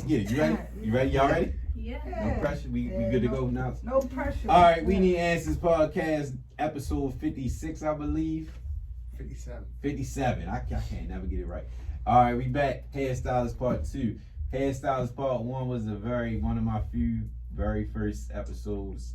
get it. You ready? You ready? Y'all ready? Yeah. No pressure. We good to go now. No pressure. All right, We Need Answers podcast, episode 56, I believe. 57. I can't never get it right. All right, we back. Hairstylist part 2. Hairstylist part 1 was one of my very first episodes,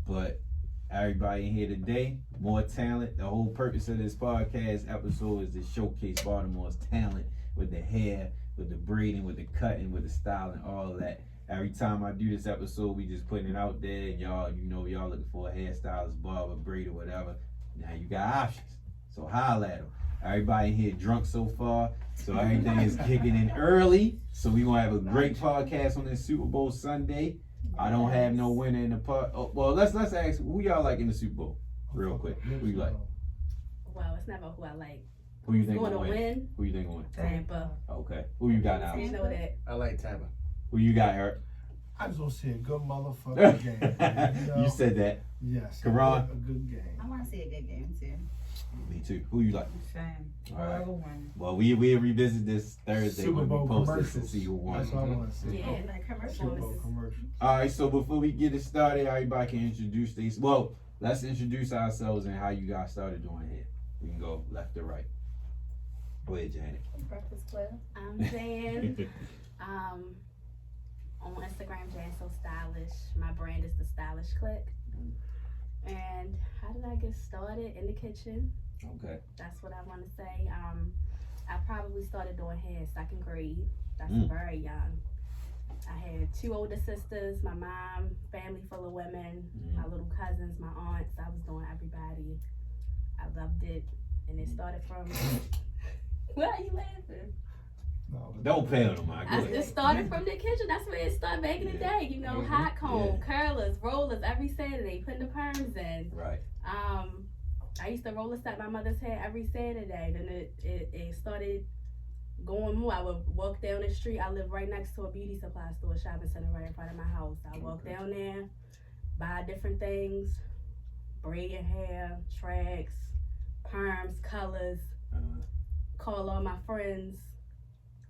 but everybody in here today, more talent. The whole purpose of this podcast episode is to showcase Baltimore's talent with the hair, with the braiding, with the cutting, with the styling, all of that. Every time I do this episode, we just putting it out there, and y'all looking for a hairstylist, barber, braider, whatever. Now you got options, so holla at them. Everybody in here drunk so far, so everything is kicking in early. So we gonna have a great podcast on this Super Bowl Sunday. I don't have no winner in the part. Oh, well, let's ask who y'all like in the Super Bowl, real quick. Who you like? Well, it's never who I like. Who you think going to win? Who you think will win? Tampa. Okay. Who you got now? You know that. I like Tampa. Who you got, Eric? I just want to see a good motherfucking game. You said that. Yes. Karon? A good game. I want to see a good game too. Me too. Who you like? Same. All right. Whoever wins. Well, we'll revisit this Thursday Super when Bowl we post this commercials. and see who won. That's what I want to see. Yeah, like Super Bowl commercials. commercials. All right, so before we get it started, everybody can introduce these. Well, let's introduce ourselves and how you guys started doing hair. We can go left to right. Go ahead, Janet. Breakfast Club. I'm Jan. On Instagram, Jan So Stylish. My brand is the Stylish Click. And how did I get started? In the kitchen. Okay. That's what I want to say. I probably started doing hair in 2nd grade. That's very young. I had 2 older sisters, my mom, family full of women, my little cousins, my aunts. I was doing everybody. I loved it. And it started from... Why are you laughing? No, Don't pay on them, man. Go ahead. It started from the kitchen. That's where it started back in the day. You know, hot comb, curlers, rollers every Saturday, putting the perms in. Right. I used to roller set my mother's hair every Saturday. Then it started going more. I would walk down the street. I live right next to a beauty supply store, shopping center right in front of my house. I walk down there, buy different things, braiding hair, tracks, perms, colors, call all my friends,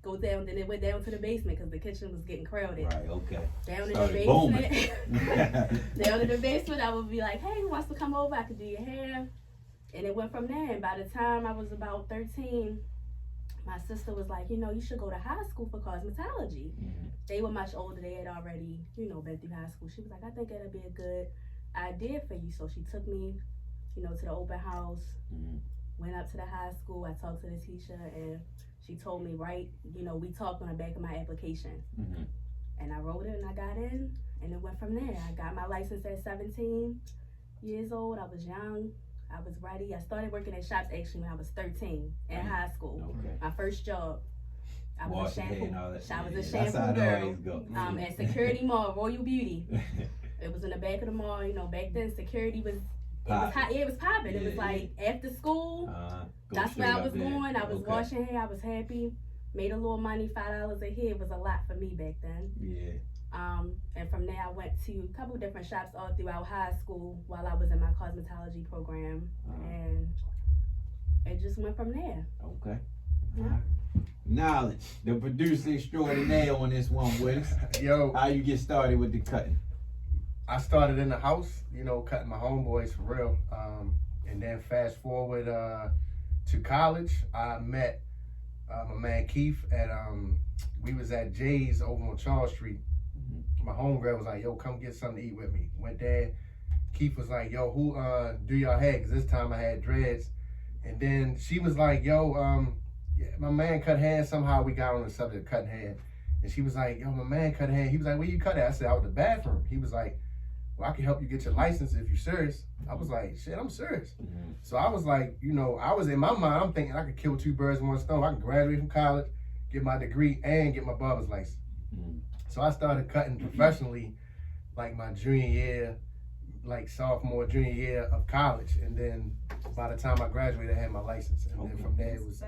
go down. Then it went down to the basement because the kitchen was getting crowded. Right, okay. Down in Started the basement. Down in the basement, I would be like, hey, who wants to come over? I could do your hair. And it went from there. And by the time I was about 13, my sister was like, you should go to high school for cosmetology. They were much older. They had already, been through high school. She was like, I think that'd be a good idea for you. So she took me, to the open house, went up to the high school. I talked to the teacher and she told me, we talked on the back of my application. And I wrote it and I got in and it went from there. I got my license at 17 years old. I was young. I was ready. I started working at shops actually when I was 13 in high school. Okay. My first job. I was a shampoo. I was a shampoo girl. At Security Mall, Royal Beauty. It was in the back of the mall. Back then security was it was popping. It was like after school. That's where I was going. I was washing hair. I was happy. Made a little money. $5 a head was a lot for me back then. Yeah. And from there I went to a couple different shops all throughout high school while I was in my cosmetology program, and it just went from there. Okay. Yeah. Niledge, the producer extraordinaire on this one with us. Yo, how you get started with the cutting? I started in the house, cutting my homeboys for real. And then fast forward to college, I met my man Keith at we was at Jay's over on Charles Street. My homegirl was like, yo, come get something to eat with me. Went there. Keith was like, yo, who do y'all hair? Because this time I had dreads. And then she was like, yo, my man cut hair. Somehow we got on the subject of cutting hair. And she was like, yo, my man cut hair. He was like, where you cut it? I said, out of the bathroom. He was like, well, I can help you get your license if you're serious. I was like, shit, I'm serious. So I was like, I was in my mind, I'm thinking I could kill 2 birds with 1 stone. I can graduate from college, get my degree, and get my barber's license. So I started cutting professionally like my junior year, like sophomore, junior year of college. And then by the time I graduated, I had my license. And then from there, it was,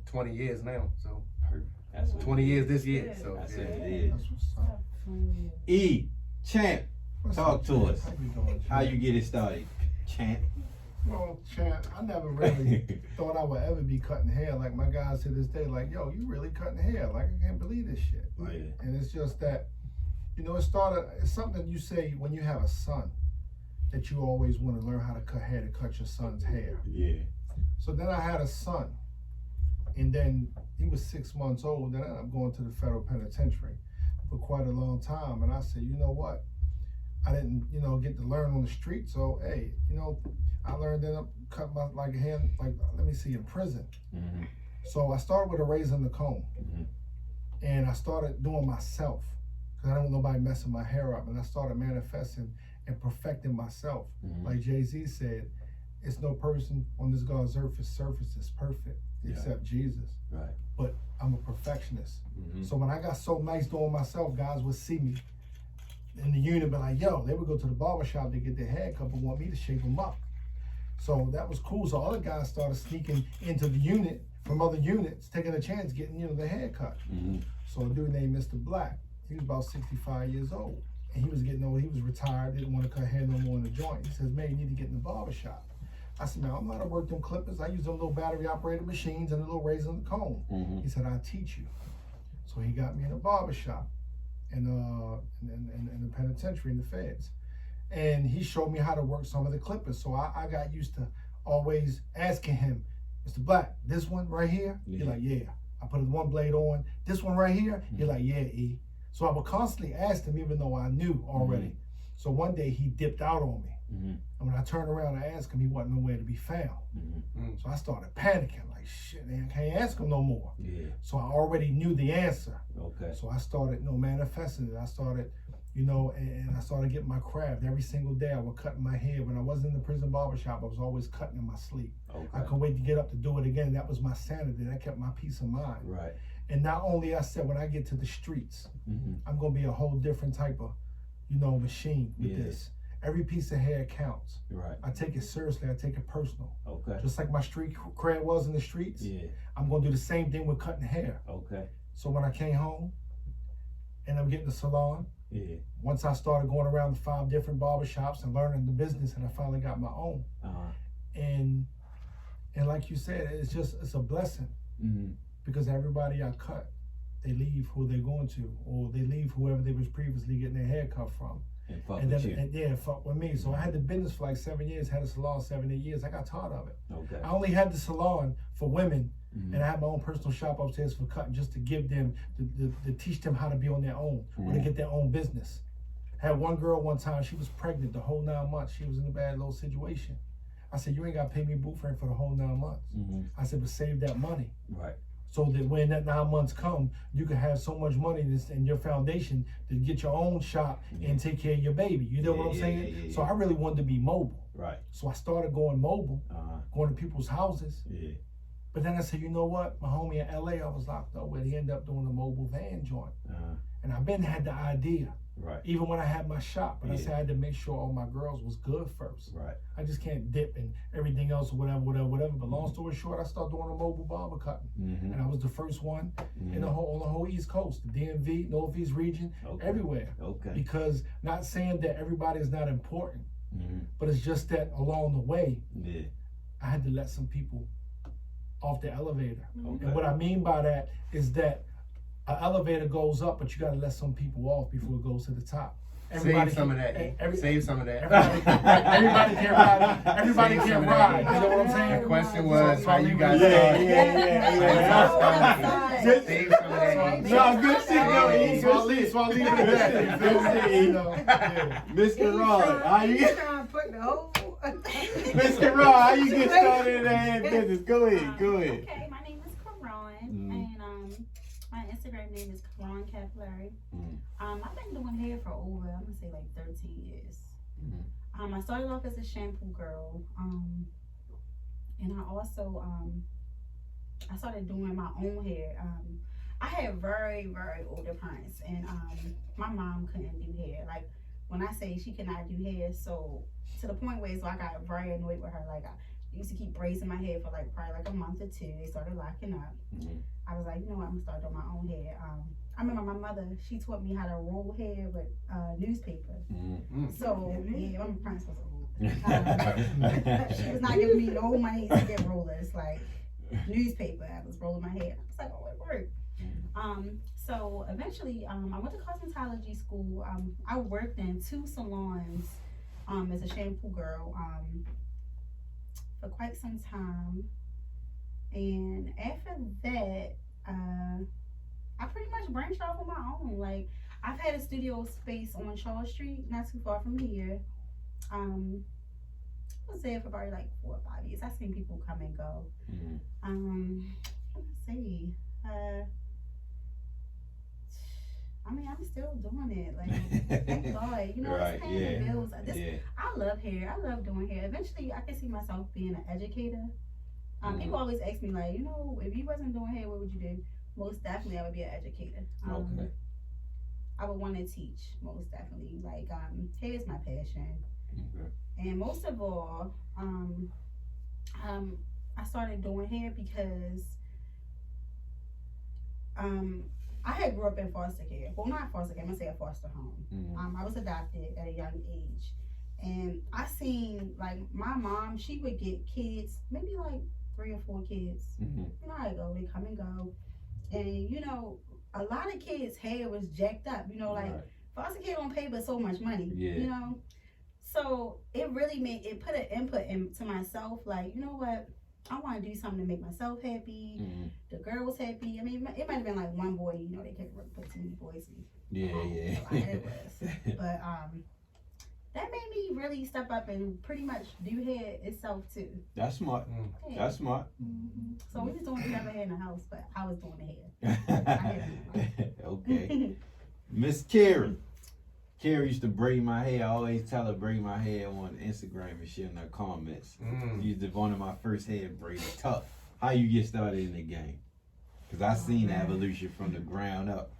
20 years now. So That's 20 years this year. So that's yeah. what it is. E, Champ, talk to us. How you get it started, Champ? Well, Chan, I never really thought I would ever be cutting hair. Like my guys to this day, like, yo, you really cutting hair? Like, I can't believe this shit. Like, Yeah. and it's just that, it's something you say when you have a son, that you always want to learn how to cut hair, to cut your son's hair. Yeah. So then I had a son, and then he was 6 months old. Then I'm going to the federal penitentiary for quite a long time. And I said, you know what? I didn't, get to learn on the street. So, hey, I learned that I cut my hair, in prison. Mm-hmm. So I started with a razor and a comb. Mm-hmm. And I started doing myself because I don't want nobody messing my hair up. And I started manifesting and perfecting myself. Mm-hmm. Like Jay-Z said, it's no person on this God's surface is perfect except Jesus. Right. But I'm a perfectionist. Mm-hmm. So when I got so nice doing myself, guys would see me in the unit, be like, yo, they would go to the barbershop to get their hair cut, but want me to shape them up. So that was cool. So other guys started sneaking into the unit from other units, taking a chance getting, their hair cut. Mm-hmm. So a dude named Mr. Black, he was about 65 years old. And he was getting old, he was retired, didn't want to cut hair no more in the joint. He says, man, you need to get in the barbershop. I said, man, I'm not to work them clippers. I use them little battery operated machines and a little razor and comb. Mm-hmm. He said, I'll teach you. So he got me in a barbershop in the penitentiary in the feds. And he showed me how to work some of the clippers. So I got used to always asking him, Mr. Black, this one right here? Yeah. He's like, yeah. I put his one blade on. This one right here? Mm-hmm. He's like, yeah, E. So I would constantly ask him even though I knew already. Mm-hmm. So one day he dipped out on me. Mm-hmm. And when I turned around and asked him, he wasn't nowhere to be found. Mm-hmm. So I started panicking, like, shit, man, I can't ask him no more. Yeah. So I already knew the answer. Okay. So I started, manifesting it. I started, and I started getting my craft. Every single day I would cut my hair. When I wasn't in the prison barbershop, I was always cutting in my sleep. Okay. I couldn't wait to get up to do it again. That was my sanity. That kept my peace of mind. Right. And not only I said, when I get to the streets, Mm-hmm. I'm going to be a whole different type of, machine with Yeah. this. Every piece of hair counts. Right. I take it seriously. I take it personal. Okay. Just like my street cred was in the streets, Yeah. I'm going to do the same thing with cutting hair. Okay. So when I came home and I'm getting the salon, Yeah. once I started going around the 5 different barbershops and learning the business, and I finally got my own. Uh-huh. And like you said, it's a blessing Mm-hmm. because everybody I cut, they leave who they're going to, or they leave whoever they was previously getting their hair cut from. And fuck And with then, you. fuck with me. So I had the business for like 7 years, had a salon 7, 8 years. I got tired of it. Okay. I only had the salon for women, Mm-hmm. and I had my own personal shop upstairs for cutting, just to give them, to teach them how to be on their own, or to get their own business. I had one girl one time, she was pregnant the whole 9 months. She was in a bad little situation. I said, you ain't got to pay me boot frame for the whole 9 months. Mm-hmm. I said, but save that money. Right. So that when that 9 months come, you can have so much money in your foundation to get your own shop and take care of your baby. You know what I'm saying? So I really wanted to be mobile. Right. So I started going mobile, Uh-huh. going to people's houses. Yeah. But then I said, you know what? My homie in LA, I was locked up with. He ended up doing a mobile van joint. Uh-huh. And I've been had the idea, Right. even when I had my shop. But I Yeah. said I had to make sure all my girls was good first. Right. I just can't dip in everything else or whatever. But long story short, I started doing a mobile barber cutting. Mm-hmm. And I was the first one Mm-hmm. in on the whole East Coast, the DMV, Northeast region, Okay. everywhere. Okay. Because not saying that everybody is not important, Mm-hmm. but it's just that along the way, Yeah. I had to let some people off the elevator. Okay. And what I mean by that is that an elevator goes up, but you got to let some people off before it goes to the top. Save some of that. Save some of that. Everybody can't ride. Everybody Save can't some of that. ride. You know what I'm saying? The question was how you got Just- Save some of that. No, good shit, yo. So I'll leave it at that. You feel me? You know, yeah. Mr. Rod, how you get trying to put the whole Mr. Rod, how you get started in the hair business? Go ahead. Okay, my name is Karon, Mhm. and my Instagram name is Karon Capillary. Mhm. I've been doing hair for over, I'm gonna say like 13 years. Mhm. I started off as a shampoo girl, and I also I started doing my own hair. I had very, very older parents, and my mom couldn't do hair. Like when I say she could not do hair, so to the point where I got very annoyed with her. Like I used to keep braiding my hair for like probably like a month or 2. They started locking up. Mhm. I was like, you know what, I'm gonna start doing my own hair. I remember my mother, she taught me how to roll hair with newspaper. Mhm. So yeah, my parents was old. She was not giving me no money to get rollers, like newspaper. I was rolling my hair. I was like, oh, it worked. So eventually, I went to cosmetology school. I worked in 2 salons as a shampoo girl for quite some time. And after that, I pretty much branched off on my own. Like, I've had a studio space on Charles Street, not too far from here. I was there for probably like 4 or 5 years. I've seen people come and go. Let's see. I mean, I'm still doing it. Like, thank God. You know, Right, it's paying yeah, the bills. yeah. I love hair. I love doing hair. Eventually, I can see myself being an educator. People always ask me, like, you know, if you wasn't doing hair, what would you do? Most definitely, I would be an educator. Okay. I would want to teach, most definitely. Like, hair is my passion. Okay. And most of all, I started doing hair because I had grew up in foster care. Well, not foster care, I'm gonna say a foster home. I was adopted at a young age. And I seen, like, my mom, she would get kids, maybe like 3 or 4 kids. You know how they go, they come and go. And, you know, a lot of kids' hair was jacked up. You know, like, foster care don't pay but so much money, you know? So it really put an input into myself, like, you know what? I want to do something to make myself happy. The girl was happy. I mean, it might have been like one boy, you know, they couldn't really put too many boys in. It was. But that made me really step up and pretty much do hair itself too. That's smart. Yeah. That's smart. So we was doing whatever hair in the house, but I was doing the hair. Okay. Miss Kera. Kera used to braid my hair. I always tell her braid my hair on Instagram and shit in her comments. She used to be one of my first hair braids. Tough. How you get started in the game? Because I seen the evolution from the ground up.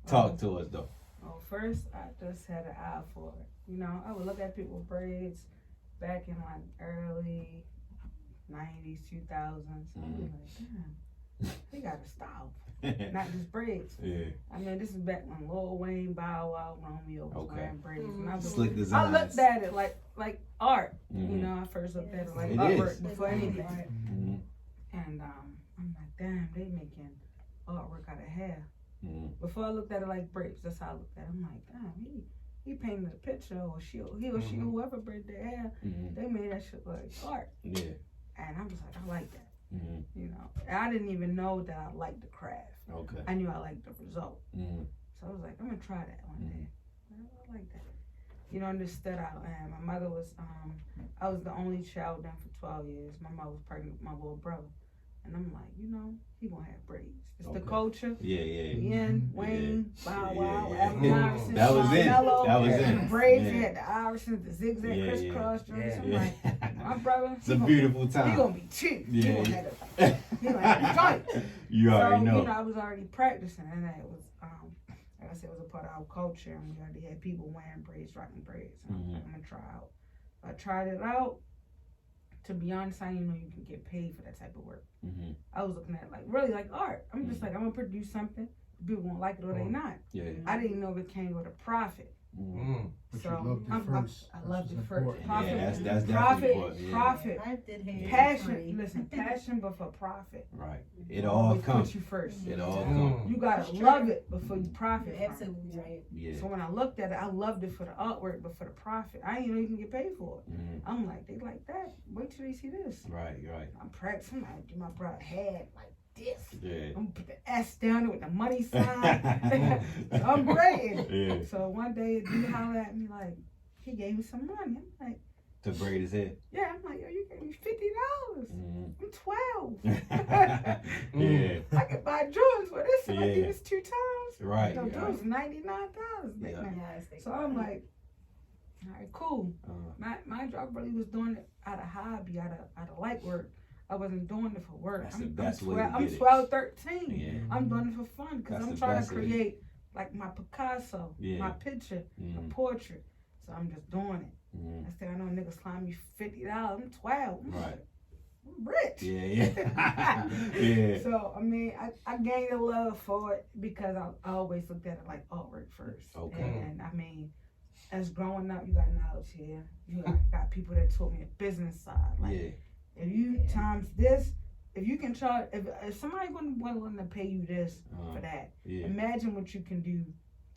Talk to us though. Well, first I just had an eye for it. You know, I would look at people's braids back in like early 90s, 2000s. I'd be like, damn, they got a style. Not just braids. Yeah. I mean, this is back when Lil Wayne, Bow Wow, Romeo was wearing braids. And I Slick designs. I looked at it like art. You know, I first looked at it like artwork before anything. And I'm like, damn, they making artwork out of hair. Before I looked at it like braids, that's how I looked at it. I'm like, damn, he painted a picture, or he or she, whoever braided their hair, they made that shit like art. Yeah. And I was like, I like that. You know, I didn't even know that I liked the craft. Okay. I knew I liked the result. So I was like, I'm gonna try that one day. I like that. You know, and this stood out. And my mother was, I was the only child then for 12 years. My mother was pregnant with my little brother. And I'm like, you know, he gonna have braids. It's the culture. Yen, Wayne, Bow Wow, Allen Iverson, that was it. That was it. Braids, he had the Iverson, the zigzag crisscross joints. I'm like, my brother, it's a beautiful time. He gonna be cheap. He gonna have joints. You already know. You know, I was already practicing, and it was, like I said, it was a part of our culture, and we already had people wearing braids, rocking braids. And I was like, I'm gonna try out. I tried it out. To be honest, I didn't know you can get paid for that type of work. I was looking at it like really like art. I'm just like, I'm gonna produce something. People won't like it or they not. I didn't know it came with a profit. But So you loved it first. I loved it first. Important. Profit, that's profit. I did hair. Passion. Listen, passion before profit. Right. It all comes. Put you first. It all comes. You gotta love it before you profit. You're absolutely right. Yeah. So when I looked at it, I loved it for the artwork, but for the profit, I didn't know you can get paid for it. I'm like, they like that. Wait till they see this. Right. I'm practicing. I do my brother head like this. Yeah. I'm gonna put the S down there with the money sign. So I'm braiding. Yeah. So one day, a dude hollered at me like, he gave me some money. I'm like, to braid his hair. yeah. I'm like, yo, you gave me $50. I'm 12. Yeah. I could buy drugs for this. And I did Yeah. this 2 times. Right. No, drugs $99. So I'm like, all right, cool. My job really was doing it out of hobby, out of light work. I wasn't doing it for work. That's the best way to get I'm it. 12, 13. Yeah. I'm doing it for fun because That's I'm the trying best to way. create like my Picasso, my picture, my portrait. So I'm just doing it. I said, I know niggas slime me $50. I'm 12. Right. I'm rich. Yeah. Yeah. So, I mean, I gained a love for it because I always looked at it like artwork first. Okay. And I mean, as growing up, you got knowledge here. You got people that taught me the business side. Like, if you times this, if you can charge, if somebody willing to pay you this for that, imagine what you can do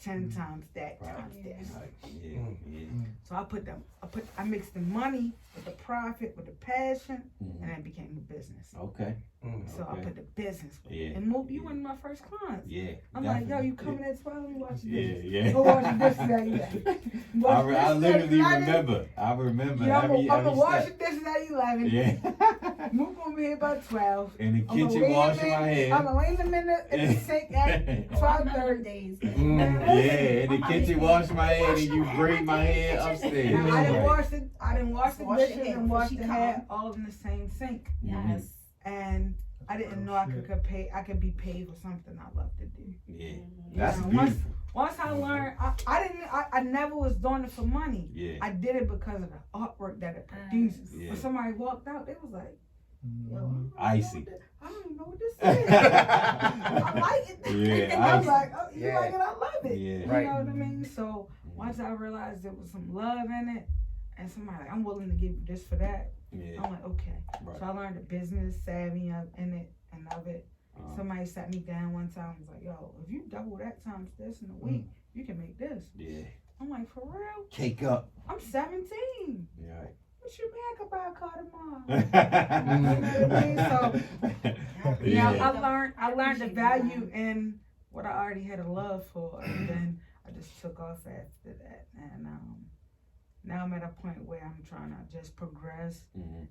10 times that times this. So I mixed the money with the profit, with the passion, and it became a business. Okay. So I put the business with it. And you were my first clients. Yeah. I'm like, yo, you coming at 12? Let me watch this. Yeah. Go watch this today. I literally remember. I remember I'm gonna wash step. this at 11. Yeah. Move over here by 12. In the kitchen washing my hair. I'm gonna wait a minute in the sink at 5:30 days. Yeah, in the kitchen washing my hair and you bring my hair upstairs. I didn't wash the dishes and wash the hair all in the same sink. Yes. And I didn't know I could be paid for something I love to do. Yeah. That's beautiful. Once I learned, I never was doing it for money. Yeah. I did it because of the artwork that it produces. When somebody walked out, they was like, yo, icy. I don't even know what this is. I like it. Yeah, I was like, oh, you like it? I love it. Yeah. You know what I mean? So once I realized there was some love in it, and somebody like, I'm willing to give you this for that. Yeah. I'm like, okay. Right. So I learned the business savvy in it and of it. Somebody sat me down one time and was like, yo, if you double that times this in a week, you can make this. Yeah. I'm like, for real? Cake up. I'm 17. Yeah. What you mean I could buy a car tomorrow? You know what I mean? So yeah, I learned the value in what I already had a love for, and then I just took off after that. And now I'm at a point where I'm trying to just progress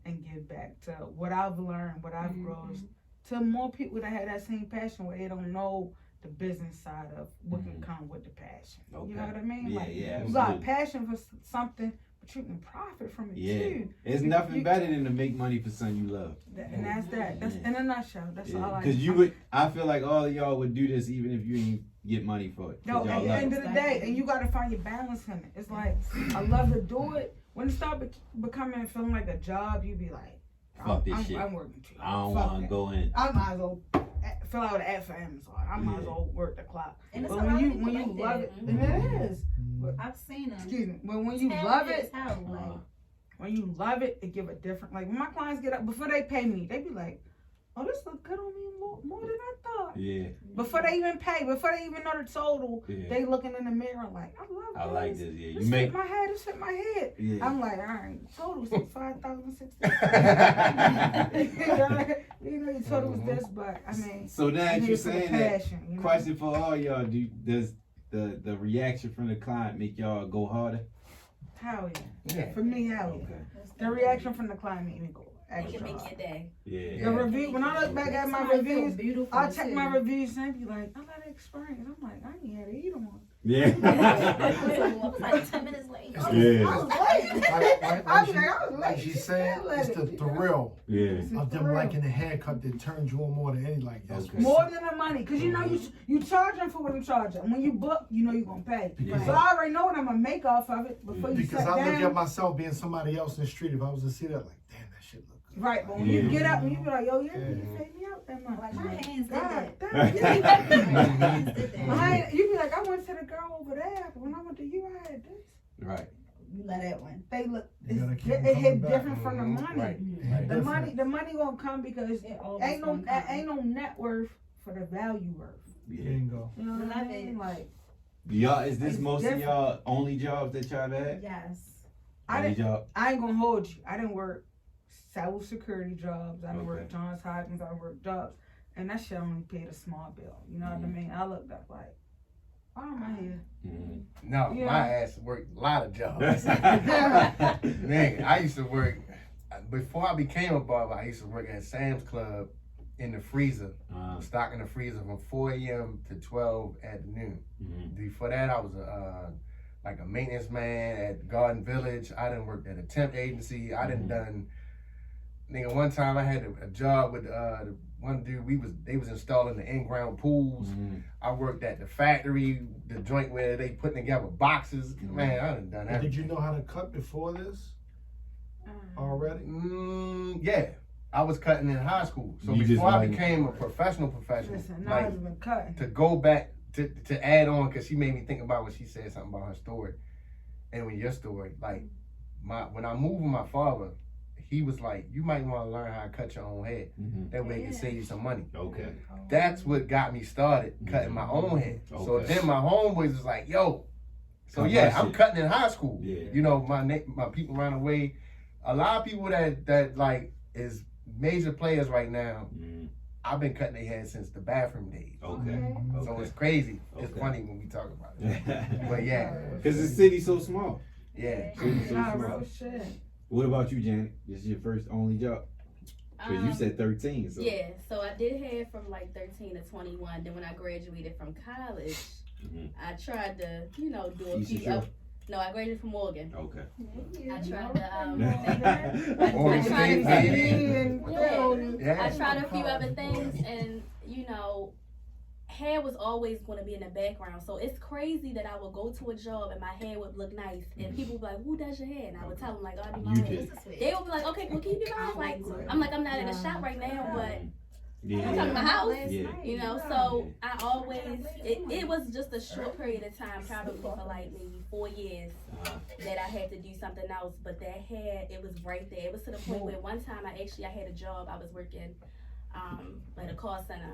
and give back to what I've learned, what I've grown, to more people that have that same passion where they don't know the business side of what can come with the passion. Okay. You know what I mean? Yeah, like, yeah. You got a passion for something, but you can profit from it too. It's nothing better than to make money for something you love. And that's that. That's in a nutshell. That's all I. Because I feel like all of y'all would do this even if you didn't get money for it. No, at the end of the day, and you got to find your balance in it. It's like, I love to do it. When it start becoming feeling like a job, you be like, fuck this shit. I'm working too. I don't want to go in. I might as well fill out an ad for Amazon. I might as well work the clock. And it's but when you love it, and it is. I've seen them. Excuse me. But when you love it, when you love it, it give a different. Like when my clients get up before they pay me, they be like, "Oh, this look good on me more than I thought." Yeah. Before they even pay, before they even know the total, they looking in the mirror like, "I love this. I like this." Yeah. This fit my head. This fit my head. Yeah. I'm like, all right, total was $5,060. You know, your total was this, but I mean. So now you saying that? You know? Question for all y'all: does the reaction from the client make y'all go harder? Hell yeah. For me, hell yeah. Okay. The reaction from the client made me go extra. Make your day. Yeah. The review. When I look back at my reviews, I check my reviews and be like, I love the experience. I'm like, I ain't had to eat them all. Yeah. Like 10 minutes late. Yeah. I was late. Like she said, it's the thrill of them liking the haircut that turns you on more than any like that. More than the money, because you know you charge them for what you charge them. When you book, you know you're gonna pay. So I already know what I'm gonna make off of it before you sit down. Because I look at myself being somebody else in the street. If I was to see that, like, damn, that shit look good. Right, but when you get up and you be like, yo, you paid me out that much. Like my hands did that. You be like, I went to the girl over there, but when I went to you, I had this. Right. You love that one. They look. It hit different from the money. Right. The money gonna come because ain't no net worth for the value worth. Bingo. You know what I mean? Like, y'all, is this most of y'all only jobs that y'all had? Yes. I ain't gonna hold you. I didn't work several security jobs. I didn't work Johns Hopkins. I worked jobs, and that shit only paid a small bill. You know what I mean? I looked up like, why am I here? No, my ass worked a lot of jobs. Man, I used to work, before I became a barber, I used to work at Sam's Club in the freezer, stocking the freezer from 4 a.m. to 12 at noon. Before that, I was like a maintenance man at Garden Village. I done worked at a temp agency. I done, nigga, one time I had a job with one dude, they was installing the in-ground pools. I worked at the factory, the joint where they putting together boxes. Man, I done that. Did you know how to cut before this already? Yeah. I was cutting in high school. So before I became a professional, like, to go back to add on, because she made me think about when she said something about her story. And with your story, like when I moved with my father, he was like, you might want to learn how to cut your own hair. That way it can save you some money. Okay. That's what got me started cutting my own hair. Okay. So then my homeboys was like, yo. So yeah, I'm cutting in high school. Yeah. You know, my people ran away. A lot of people that like is major players right now. I've been cutting their hair since the bathroom days. Okay. So it's crazy. It's Okay. funny when we talk about it. But yeah. Because the city's so small. Yeah. City's so Nah, small. real shit. What about you, Janet? This is your first only job? Because you said 13. So. Yeah, so I did hair from like 13 to 21. Then when I graduated from college, I tried to, do a Easy few. show. No, I graduated from Morgan. Okay. I tried to. I tried a few other things, and hair was always going to be in the background. So it's crazy that I would go to a job and my hair would look nice, and people would be like, "Who does your hair?" And I would tell them like, "Oh, I do my You hair." did. They would be like, "Okay, well, can you do mine?" Like, I'm not in the shop right now, but. Yeah. I'm talking about house, Yeah. so I always, it was just a short period of time, probably for like maybe 4 years, that I had to do something else, but that hair, it was right there. It was to the point where one time I had a job, I was working at a call center,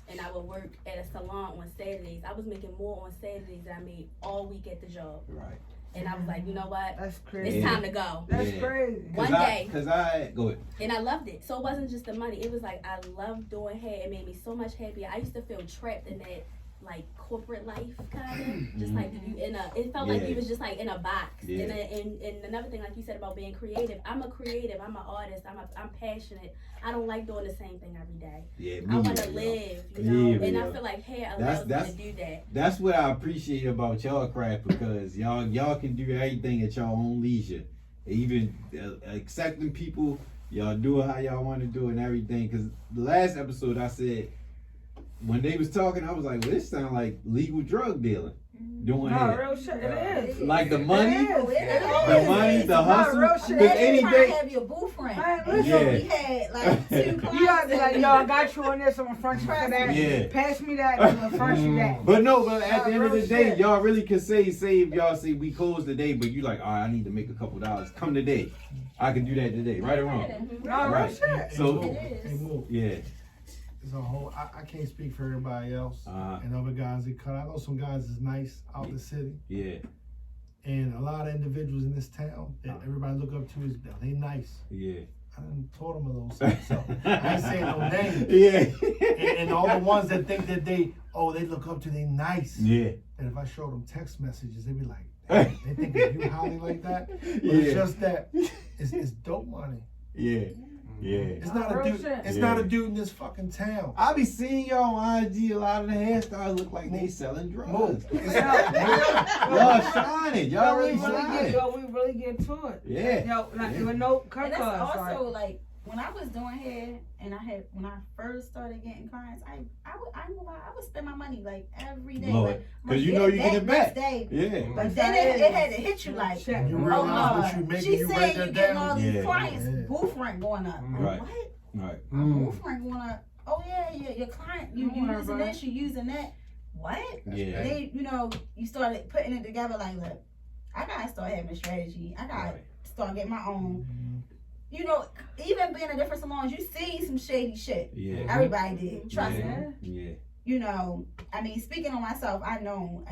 and I would work at a salon on Saturdays. I was making more on Saturdays than I made all week at the job. Right. And I was like, you know what? That's crazy. It's time to go. That's crazy. One day. Because I go ahead. And I loved it. So it wasn't just the money. It was like I loved doing hair. It made me so much happier. I used to feel trapped in that like corporate life kind of. Just like you it felt like you was just like in a box. Yeah. And another thing, like you said about being creative. I'm a creative. I'm an artist. I'm passionate. I don't like doing the same thing every day. Yeah, I want to live, and I feel like hair allows me to do that. That's what I appreciate about y'all craft, because y'all can do everything at your own leisure. Even accepting people, y'all do it how y'all want to do it and everything. Because the last episode I said, when they was talking, I was like, well, this sounds like legal drug dealing. Doing No, that. real shit, it is. Like the money, The money, the hustle. real shit. Because Imagine any trying to day, have your boo friend. Yeah. We had like 2 clients. You gotta be like, yo, I got you on this, I'm gonna front you for that. Yeah. Pass me that, I'm gonna front you that. but at the end of the real day, shit. y'all really could say if y'all say we close today, but you like, all right, I need to make a couple dollars. Come today, I can do that today, right or wrong? No, real Right. shit. So It is. yeah, It's a whole. I can't speak for everybody else and other guys that cut. I know some guys is nice out the city, yeah, and a lot of individuals in this town that everybody look up to is they nice. yeah. I done taught them a little something, so I ain't saying no names. Yeah. And all the ones that think that they look up to, they nice. Yeah. And if I show them text messages, they be like, "Damn, they think of you highly like that." But Yeah. it's just that it's dope money. Yeah. Yeah. It's not a Real dude. shit. It's Yeah. not a dude in this fucking town. I be seeing y'all on IG, a lot of the hairstyles look like they selling drugs. Move. Y'all shining. Y'all really we shining. really get to it. Yeah. Yo, like, Yeah. with no cut And that's cards, also right? like when I was doing hair and when I first started getting clients, I would spend my money like every day. Lord. Like, Because you know you get it back. next day. Yeah. But then it had to hit you like, Check. You oh realize what you Lord, making, she you said break you're that getting down. all these Yeah. clients, Yeah. booth rent going up. I'm Right. like, what? Right. Booth rent going up. Oh yeah, your client, you Mm. using this, you using that. What? Yeah. They, you started putting it together like, look, I gotta start having a strategy. I gotta Right. start getting my own. Even being in different salons, you see some shady shit. Yeah. Everybody did. Trust Yeah. me. Yeah. I mean, speaking on myself, I know,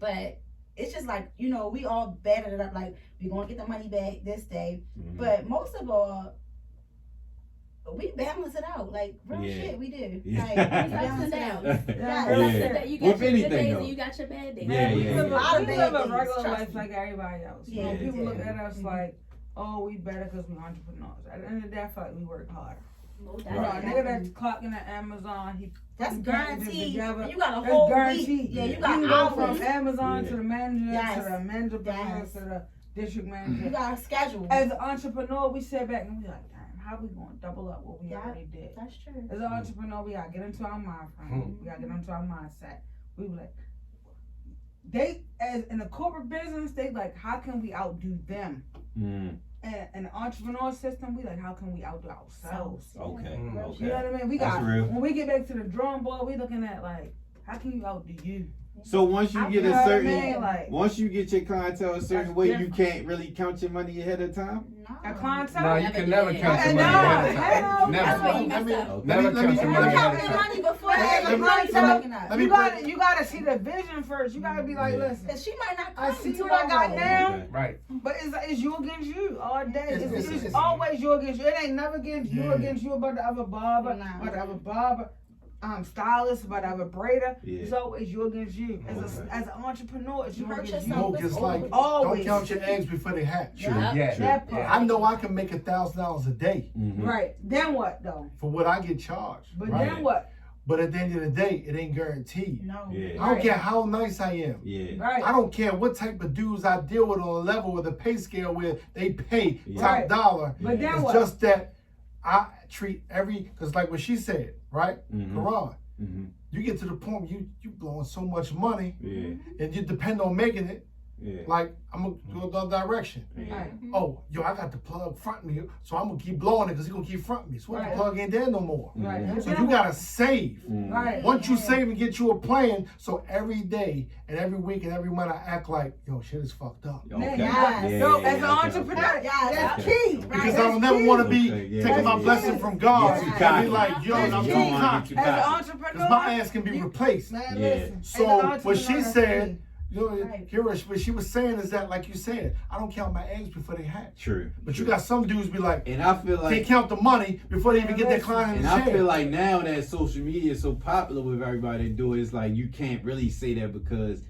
but it's just like, we all batted it up like, we gonna get the money back this day. Mhm. But most of all, we balance it out. Like, real Yeah. shit, we do. Yeah. Like, we Ups balance and it out. downs. Yeah. Yeah. You With got your good anything, days though. and you got your bad days. Yeah, We yeah, live, yeah. we live a Bad regular days, life trust like me. everybody else. Yeah, When people look yeah. at us like, oh, we better because we entrepreneurs. At the end of the day, I feel like we work hard. No doubt. You know, a nigga that's clocking at Amazon, he That's putting packages guaranteed. together. And you got a That's whole guaranteed. week. Yeah, you You got can go from hours. Amazon Yeah. to the manager, Yes. to the manager, Yes. to the district You manager. got a schedule. As an entrepreneur, we sit back and we like, damn, how we gonna double up what we Yeah. already did? That's true. As an entrepreneur, we gotta get into our mind frame. We gotta get into our mindset. We be like, as in the corporate business, they like, how can we outdo them? Mm. And in the entrepreneur system, we like, how can we outdo ourselves? Okay. You know Okay. what I mean? We That's got real. when we get back to the drawing board, we looking at like, how can you outdo you? So once you get a know what I certain, mean? Like, once you get your clientele a certain That's way, different. you can't really count your money ahead of time. a clientele. No, you can never count your No, money ahead of hell time. no. That's where Never. you messed up. Okay. Never Let me- count your money You ahead count of your time. money before Let the me- client's let me- looking at. let me- You gotta see the vision first. You gotta be like, Yeah. listen, Cause she might not I come see tomorrow. what I got now. Okay. Right. But it's you against you all day. It's- It's always you against you. It ain't never against you Yeah. against you about the other barber, Nah. about the other barber, stylist, about the other braider. Yeah. It's always you against you. Okay. As an entrepreneur, it's you You hurt against yourself. you. No, just like, don't Always. count your eggs before they hatch. True. Yeah. That part. I know I can make $1,000 a day Mhm. Right. Then what though? for what I get charged. But right? then what? But at the end of the day, it ain't guaranteed. No. Yeah. I don't care how nice I am. Yeah. Right. I don't care what type of dudes I deal with on a level with a pay scale where they pay top Right. dollar. But then It's what? just that I treat because like what she said, right? Mhm. Karan, Mhm. you get to the point where you blowing so much money Yeah. and you depend on making it. Yeah. Like I'm gonna go the other direction. Yeah. Right. Oh, yo, I got the plug fronting me, so I'm gonna keep blowing it because he gonna keep fronting me. So what Right. the plug ain't there no more. Right. Mhm. So you gotta save. Mhm. Right. Once you save and get you a plan, so every day and every week and every month I act like, yo, shit is fucked up. Okay. Yes. Yeah, So yeah, as an yeah, entrepreneur, Yes. that's Okay. key. Okay. Because That's I don't never key. want to be Okay, yeah, taking my yeah, blessing yeah. from God Get too and cocky. be like, yo, That's I'm key. too Get cocky. too As an cocky. entrepreneur, Because my ass can be you- replaced. Man, Yeah. listen. as So an what entrepreneur, she that's said, key. you know, Right. Kera, what she was saying is that, like you said, I don't count my eggs before they hatch. True. But you True. got some dudes be like, And I feel they like, count the money before they even get their client in and the I chair. feel like now that social media is so popular with everybody that do it, it's like you can't really say that because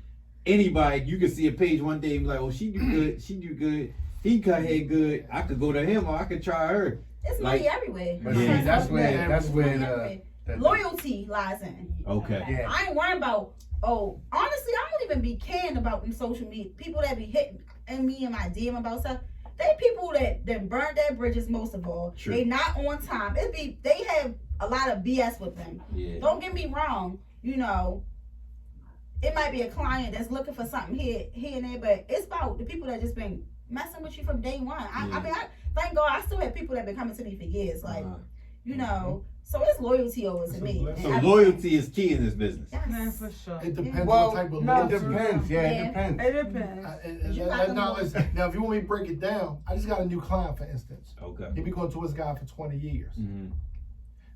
anybody, you can see a page one day and be like, oh, she do good, she do good, he cut hair good, I could go to him or I could try her. It's Like- money everywhere. But Yeah. see, that's where Money the everywhere. Loyalty lies in. Okay. Yeah. I ain't worried about. Oh, honestly, I don't even be caring about them social media people that be hitting and me and my DM about stuff. They people that burn their bridges most of all. True. They not on time. They have a lot of BS with them. Yeah. Don't get me wrong. You know, it might be a client that's looking for something here and there, but it's about the people that just been messing with you from day one. I mean, I thank God I still have people that been coming to me for years. Like, you know, so it's loyalty over to That's a me. blessing. So And loyalty is key in this business. Yes. Man, for sure. it depends Well, what type of no, It loyalty. depends. Yeah, Yeah. it depends. It depends. You got the Now, most- listen, now, if you want me to break it down, I just got a new client, for instance. Okay. He been going to his guy for 20 years. Mm-hmm.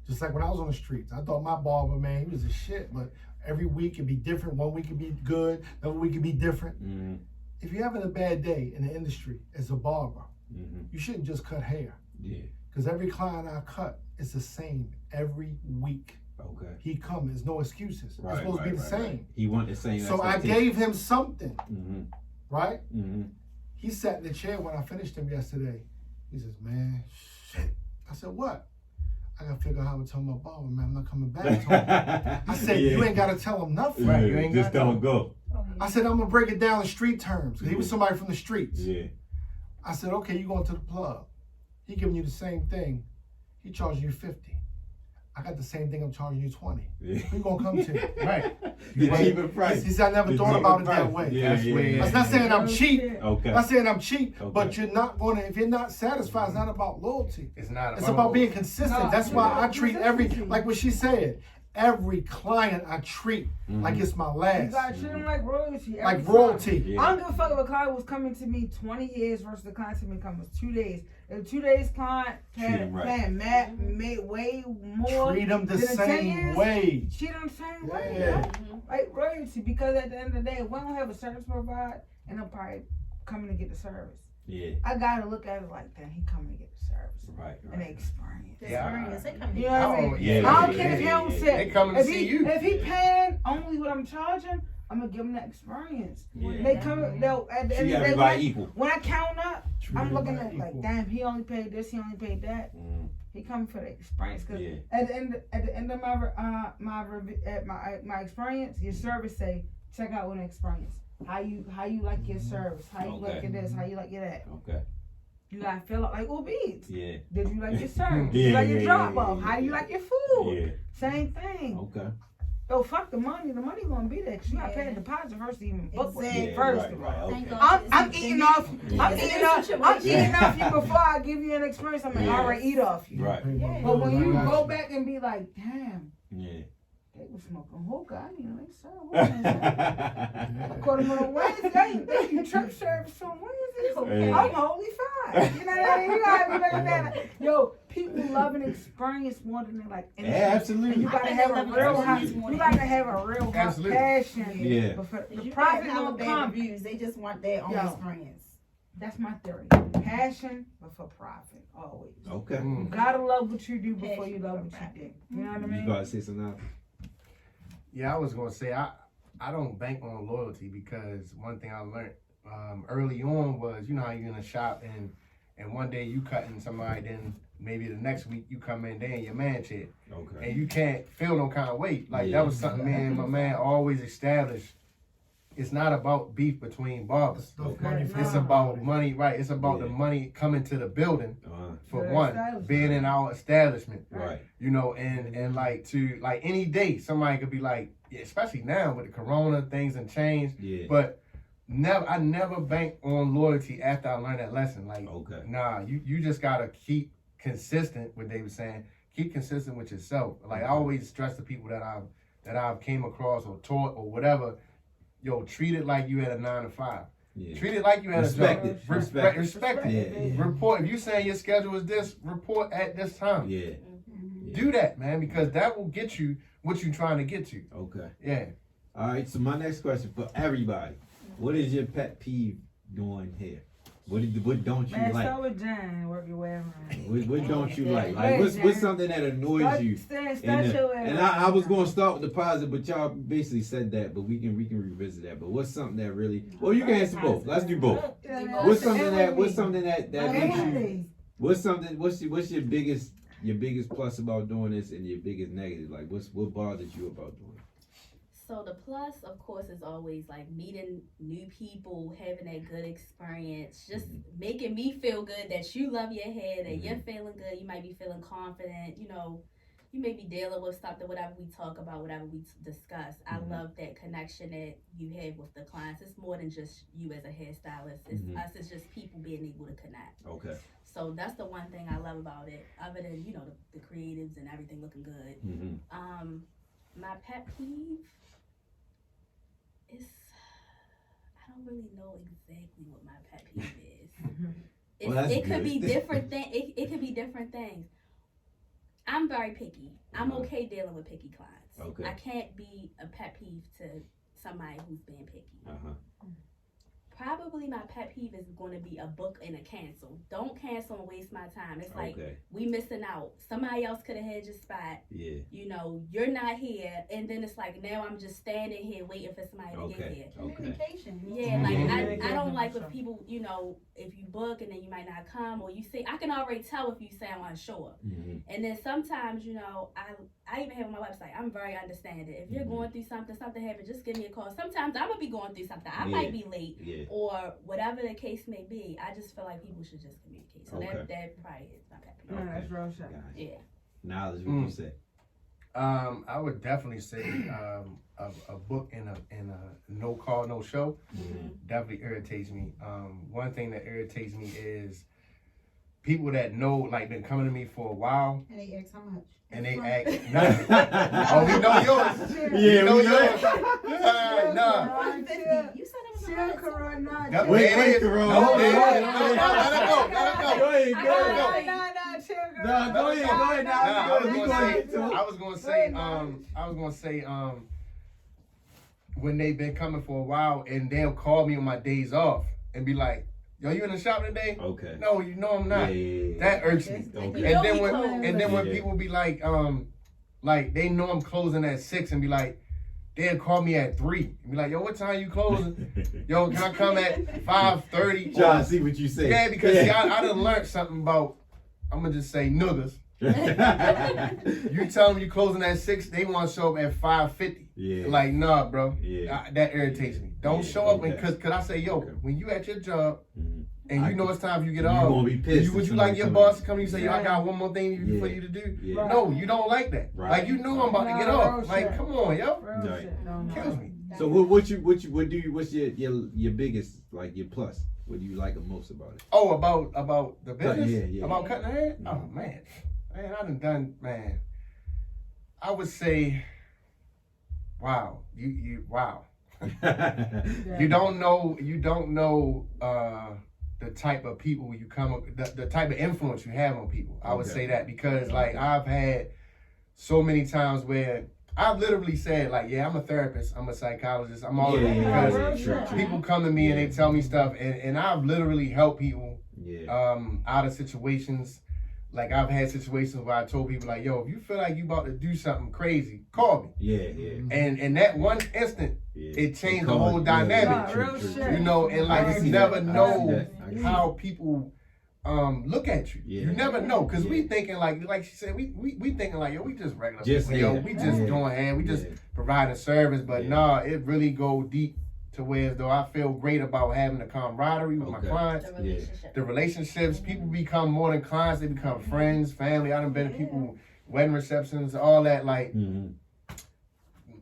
Just like when I was on the streets, I thought my barber, man, he was a shit. But every week it'd be different. One week it'd be good. Another week it'd be different. Mm-hmm. If you're having a bad day in the industry as a barber, Mm-hmm. you shouldn't just cut hair. Yeah. Because every client I cut is the same every week. Okay. He come, there's no excuses. Right. It's supposed right, to be the right, same. right. He want the same. So I gave him something, Mm-hmm. right? Mm-hmm. He sat in the chair when I finished him yesterday. He says, man, shit. I said, what? I gotta figure out how to tell my barber, man, I'm not coming back to him. I said, you ain't gotta tell him nothing. Right, you ain't just got don't go. I said, I'm gonna break it down in street terms. 'Cause he was somebody from the streets. Yeah. I said, okay, you going to the plug. He giving you the same thing. He charging you 50. I got the same thing, I'm charging you 20. Yeah. Who you gonna come to? Right. The Right. cheaper price. He said, I never The thought cheaper about it that price. way. Yeah, That's yeah, where- yeah. That's not saying I'm cheap. Okay. I'm not saying I'm cheap, Okay. but you're not gonna, if you're not satisfied, it's not about loyalty. It's not It's about being consistent. No, That's why yeah. I treat like what she said, every client I treat like it's my You last. gotta treat them like royalty. Like every time. royalty. Yeah. I don't give a fuck if a client was coming to me 20 years versus the client to me coming 2 days. If 2 days client Treat him right. made way more. Treat them the than 10 same years, way. Treat them the same way. Yeah. Like royalty, because at the end of the day, if we don't have a service to provide, and I'm probably coming to get the service. Yeah. I gotta look at it like that. He coming to get the service Right. and the Right. experience. The Yeah. experience, they come You know what I mean? Oh, yeah, I don't care if he don't yeah, sit. They coming to If see he, you. if he paying only what I'm charging, I'm gonna give him that experience. Yeah. They come, they'll at the end Treat of the day, everybody equal. when I count up, Treat I'm looking everybody at like, equal. damn, he only paid this, he only paid that. Mm. He coming for the experience. Cause Yeah. at the end of my experience, your service say, check out with an experience. How you like your service? How you like your this? How you like your that? Okay. You gotta fill up like Uber Eats. Yeah. Did you like your service? Did Yeah, you like your yeah, drop yeah, off? yeah, How do you yeah. like your food? Yeah. Same thing. Okay. Oh, fuck the money. The money gonna be there because you gotta pay a Yeah. deposit first to even book with Exactly. me. Yeah, First right, of right, all. okay. Thank God. I'm eating off. Yeah. I'm It's a eating new off. I'm situation. eating off you before I give you an experience. I'm like, Yeah. I already eat off you. Right. Yeah. But when you I got go back and be like, damn, Yeah. They was smoking hookah. You know, they serve. I caught them on Wednesday. They do church service on Wednesday. Okay. I'm only 5. You know what I mean? You gotta be looking at it. Yo, people love an experience more than they like. Yeah, absolutely. And you gotta have a real high. You gotta have a real high passion. Yeah. The profit don't come. Reviews. They just want their own experience. That's my theory. Passion, but for profit, always. Okay. You gotta love what you do before you love what you do. You know what I mean? You about to say something else? Yeah, I was gonna say I don't bank on loyalty because one thing I learned early on was, you know how you're in a shop and one day you cutting somebody, then maybe the next week you come in there and your man shit. Okay. And you can't feel no kind of weight. Like that was something me and my man always established. It's not about beef between barbers. It's about money, right? It's about the money coming to the building for one, being in our establishment, right? You know, and like to like any day somebody could be like, especially now with the corona, things and changed. Yeah. But I never bank on loyalty after I learned that lesson. Like, nah, you just gotta keep consistent. What they were saying, keep consistent with yourself. Like I always stress the people that I've came across or taught or whatever. Yo, treat it like you had a 9 to 5. Yeah. Treat it like you had a job. Respect it. Yeah. Report. If you saying your schedule is this, report at this time. Yeah. Do that, man, because that will get you what you're trying to get to. Okay. Yeah. All right. So my next question for everybody: what is your pet peeve doing here? What don't you like? Start with Jan, work your way around. What don't you like? Like what's something that annoys you? And I was going to start with the positive, but y'all basically said that. But we can revisit that. But what's something that really? Well, you can answer both. Let's do both. What's something that makes you? What's your biggest plus about doing this and your biggest negative? Like what bothers you about doing it? So the plus, of course, is always like meeting new people, having that good experience, just making me feel good that you love your hair, that you're feeling good. You might be feeling confident. You know, you may be dealing with something, whatever we talk about, whatever we discuss. I love that connection that you have with the clients. It's more than just you as a hairstylist. It's us. It's just people being able to connect. Okay. So that's the one thing I love about it, other than, you know, the creatives and everything looking good. My pet peeve. I don't really know exactly what my pet peeve is. It could be different things. It could be different things. I'm very picky. I'm okay dealing with picky clients. Okay. I can't be a pet peeve to somebody who's being picky. Probably my pet peeve is going to be a book and a cancel. Don't cancel and waste my time. It's like we missing out. Somebody else could have had your spot. Yeah. You know, you're not here, and then it's like now I'm just standing here waiting for somebody to get here. Communication. Yeah, like I don't like when people, you know, if you book and then you might not come, or you say I can already tell if you say I'm unsure. And then sometimes, you know, I even have on my website, I'm very understanding. If you're going through something happened, just give me a call. Sometimes I'm gonna be going through something. I might be late, or whatever the case may be. I just feel like people should just communicate. So that probably is my pet peeve. That's real shit. Yeah. Niledge, what you say? I would definitely say a book and a no call, no show definitely irritates me. One thing that irritates me is people that know, like, been coming to me for a while. And they ask how much. And they act. Oh, we know yours. Yeah, we know yours. Nah. You said it was Karon, Wait, Karon. No, Go ahead. I was gonna say, when they've been coming for a while and they'll call me on my days off and be like, yo, you in the shop today? Okay. No, you know I'm not. Yeah. That irks me. Okay. And then when people be like they know I'm closing at 6 and be like, they'll call me at 3 and be like, yo, what time you closing? Yo, can I come at 5:30? Trying to see what you say. Yeah, because see, I done learned something about, I'm gonna just say nuggers. You tell them you closing at 6, they want to show up at 5:50. Yeah. Like, nah, bro. Yeah. That irritates me. Don't show up because I say, yo, when you at your job and you know it's time for you to get off, you gonna be pissed. Would you like your boss to come and you say, yo, I got one more thing for you to do? Yeah. No, you don't like that. Right. Like, you know I'm about to get off. Like, come on, yo. Right. Kills me. So what's your biggest, like, your plus? What do you like the most about it? Oh, about the business? Yeah. About cutting hair? Oh, man. Man, I done, man. I would say wow, wow. You don't know the type of people you come, the type of influence you have on people. I would say that because like I've had so many times where I've literally said like, yeah, I'm a therapist, I'm a psychologist, I'm all of that because people come to me and they tell me stuff and I've literally helped people out of situations. Like I've had situations where I told people like, yo, if you feel like you about to do something crazy, call me. Yeah. And that one instant, it changed the whole dynamic. You know, and like you never know how people look at you. You never know, cause we thinking like she said, we thinking like, yo, we just regular people, yo, we just doing hand, we just providing service, but nah, it really go deep to where though I feel great about having the camaraderie with my clients, the relationships. People become more than clients; they become friends, family. I done been to people wedding receptions, all that. Like,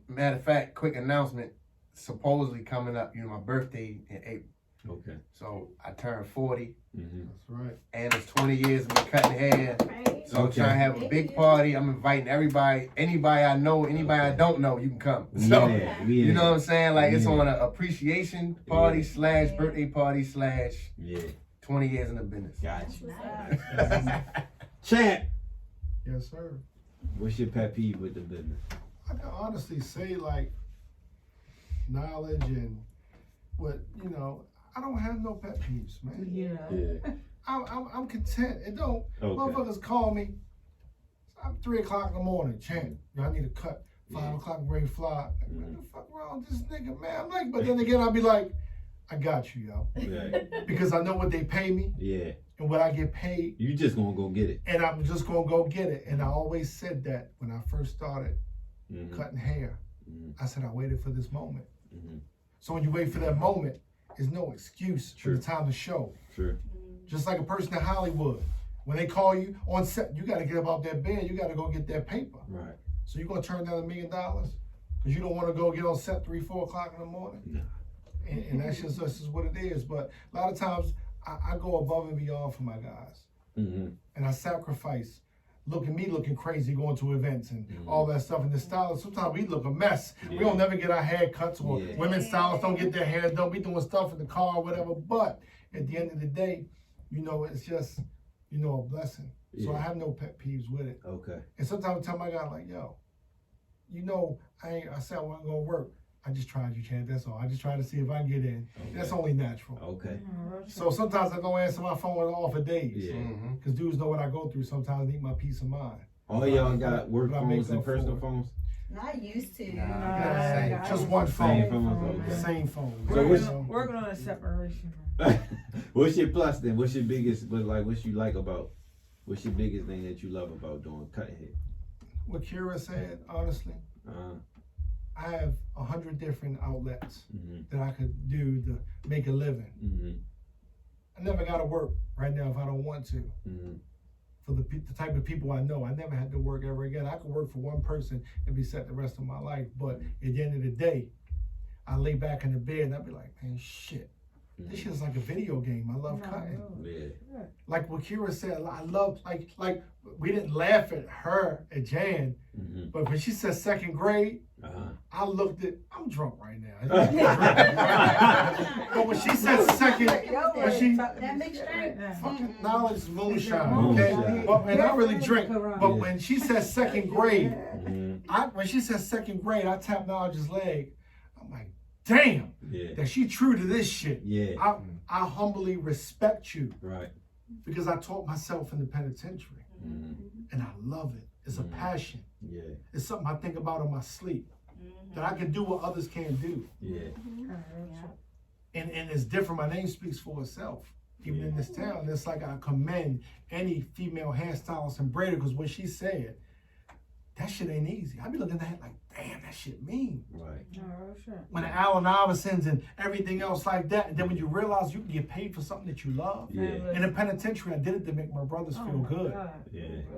matter of fact, quick announcement: supposedly coming up, my birthday in April. Okay. So I turned 40. That's right. And it's 20 years of me cutting hair. So I'm trying to have a big party. I'm inviting everybody, anybody I know, anybody I don't know, you can come. So, you know what I'm saying? Like it's on an appreciation party / birthday party / 20 years in the business. Gotcha. Champ. Yes, sir. What's your pet peeve with the business? I can honestly say like Niledge and what, I don't have no pet peeves, man. Yeah. I'm content. It don't. Motherfuckers call me. I'm 3 o'clock in the morning. Champ, I need a cut. 5 o'clock, ready to fly. Like, what the fuck wrong with this nigga, man? I'm like, but then again, I'll be like, I got you, yo. Because I know what they pay me. Yeah. And what I get paid. You just gonna go get it. And I'm just gonna go get it. And I always said that when I first started cutting hair. I said I waited for this moment. So when you wait for that moment, there's no excuse for the time to show. True. Just like a person in Hollywood. When they call you on set, you got to get up out that bed. You got to go get that paper. Right. So you're going to turn down $1 million because you don't want to go get on set 3, 4 o'clock in the morning? No. And that's just what it is. But a lot of times, I go above and beyond for my guys. And I sacrifice. Look at me looking crazy going to events and all that stuff. And the stylists, sometimes we look a mess. We don't never get our hair cuts or women stylists don't get their hair done. We doing stuff in the car or whatever. But at the end of the day, it's just, a blessing. So I have no pet peeves with it. Okay. And sometimes I tell my guy like, yo, I said I wasn't going to work. I just tried you, Chad. That's all. I just tried to see if I can get in. Okay. That's only natural. Okay. So sometimes I don't answer my phone at all for days. Because dudes know what I go through. Sometimes I need my peace of mind. All y'all got work phones and personal phones? Not used to. Just one phone. Same phone. So working on a separation. What's your plus then? What's your biggest? What's you like about? What's your biggest thing that you love about doing cutting hair? What Kera said, honestly. I have 100 different outlets that I could do to make a living. I never got to work right now if I don't want to. For the type of people I know, I never had to work ever again. I could work for one person and be set the rest of my life. But at the end of the day, I lay back in the bed and I'd be like, man, shit. This shit is like a video game. I love cutting. Like what Kera said, I love, like we didn't laugh at her, at Jan, but when she said second grade, I looked at, I'm drunk right now. But when she said second, that mixed drink. Fucking knowledge is moonshine, okay? And I really drink. But when she said second grade, I tapped Knowledge's leg. I'm like, damn, that she true to this shit. I humbly respect you. Right. Because I taught myself in the penitentiary. And I love it. It's a passion. It's something I think about in my sleep. That I can do what others can't do. And it's different. My name speaks for itself. Even in this town, it's like I commend any female hairstylist and braider because what she said, that shit ain't easy. I be looking at that like, damn, that shit mean. Right. When the Allen Iversons and everything else like that, and then when you realize you can get paid for something that you love. In the penitentiary, I did it to make my brothers feel good.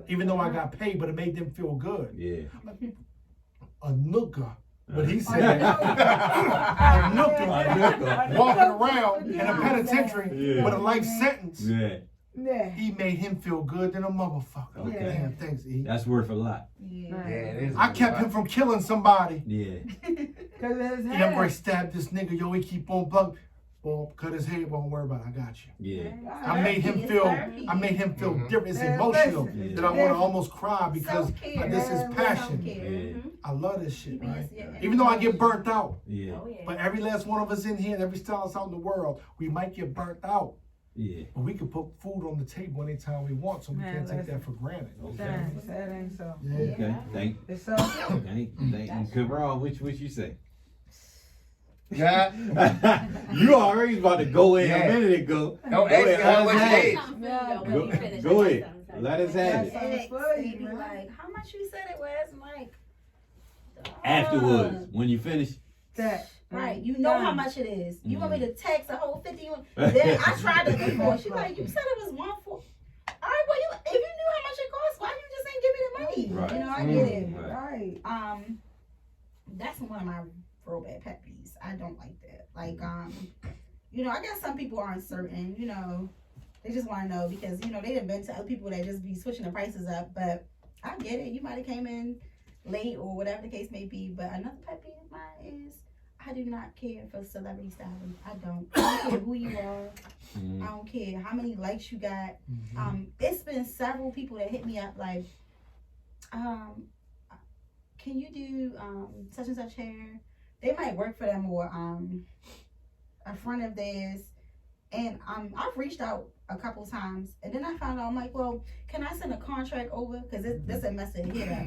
Even though I got paid, but it made them feel good. Like, a nooker. But he said, a nooker walking around in a penitentiary with a life sentence. Yeah. He made him feel good than a motherfucker. Okay. Damn, thanks, E. That's worth a lot. Yeah. Yeah, it is. I kept him from killing somebody. Yeah. Cause of his He hair. never stabbed this nigga, yo. He keep on bugging. Well, cut his hair, don't worry about it. I got you. Yeah. I made him It's feel. therapy. I made him feel Mhm. different. It's Man, emotional listen, that I want to almost cry because Self-care. this is passion. Self-care. Yeah. I love this shit, right? Yeah. Even though I get burnt out, Yeah. Oh, yeah. but every last one of us in here, and every stylist out in the world, we might get burnt out. Yeah. But we can put food on the table anytime we want, so we Man, can't take listen. that for granted. Damn, that ain't so. Yeah. Okay. Thank It's so. you. Karon, what you say? Yeah. You already about to go in Yeah. a minute ago. Don't Go ask me ahead, how let much us it have is. Something for you, though, when Go- you finish. go I got ahead. something. Let us have it. They be like, how much you said it was? I'm like, Afterwards, when you finish. That. right, you know how much it is. You want me to text a whole 50? Then I tried it before. She like, you said it was 140. All right, well, if you knew how much it cost, why you just ain't give me the money? Right. You know, I get it. Right. Right. That's one of my real bad pet peeves. I don't like that. Like, you know, I guess some people aren't certain. You know, they just want to know because you know they done been to other people that just be switching the prices up. But I get it. You might have came in late or whatever the case may be. But another pet peeve of mine is I do not care for celebrity styling. I don't care who you are. I don't care how many likes you got. It's been several people that hit me up like, can you do such and such hair? They might work for them or a friend of theirs. And I've reached out a couple times and then I found out I'm like, well, can I send a contract over? Because this a mess of hit up.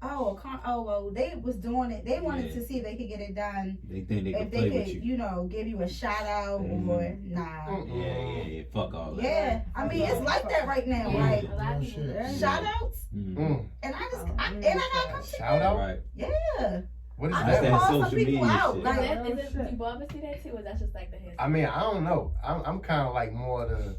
Well, they was doing it. They wanted to see if they could get it done. They think they If can they play could, with you. you know, give you a shout out or nah. Yeah. Fuck all that. Yeah, I mean it's like that right now. Like A lot of people. shout outs, Mm. and I gotta come to Shout out? Right. yeah. What is I That's can that call some social people media out. shit. Like, Is it, do barbers see that too, or that's just like the hair? I mean, I don't know. I'm kind of like more the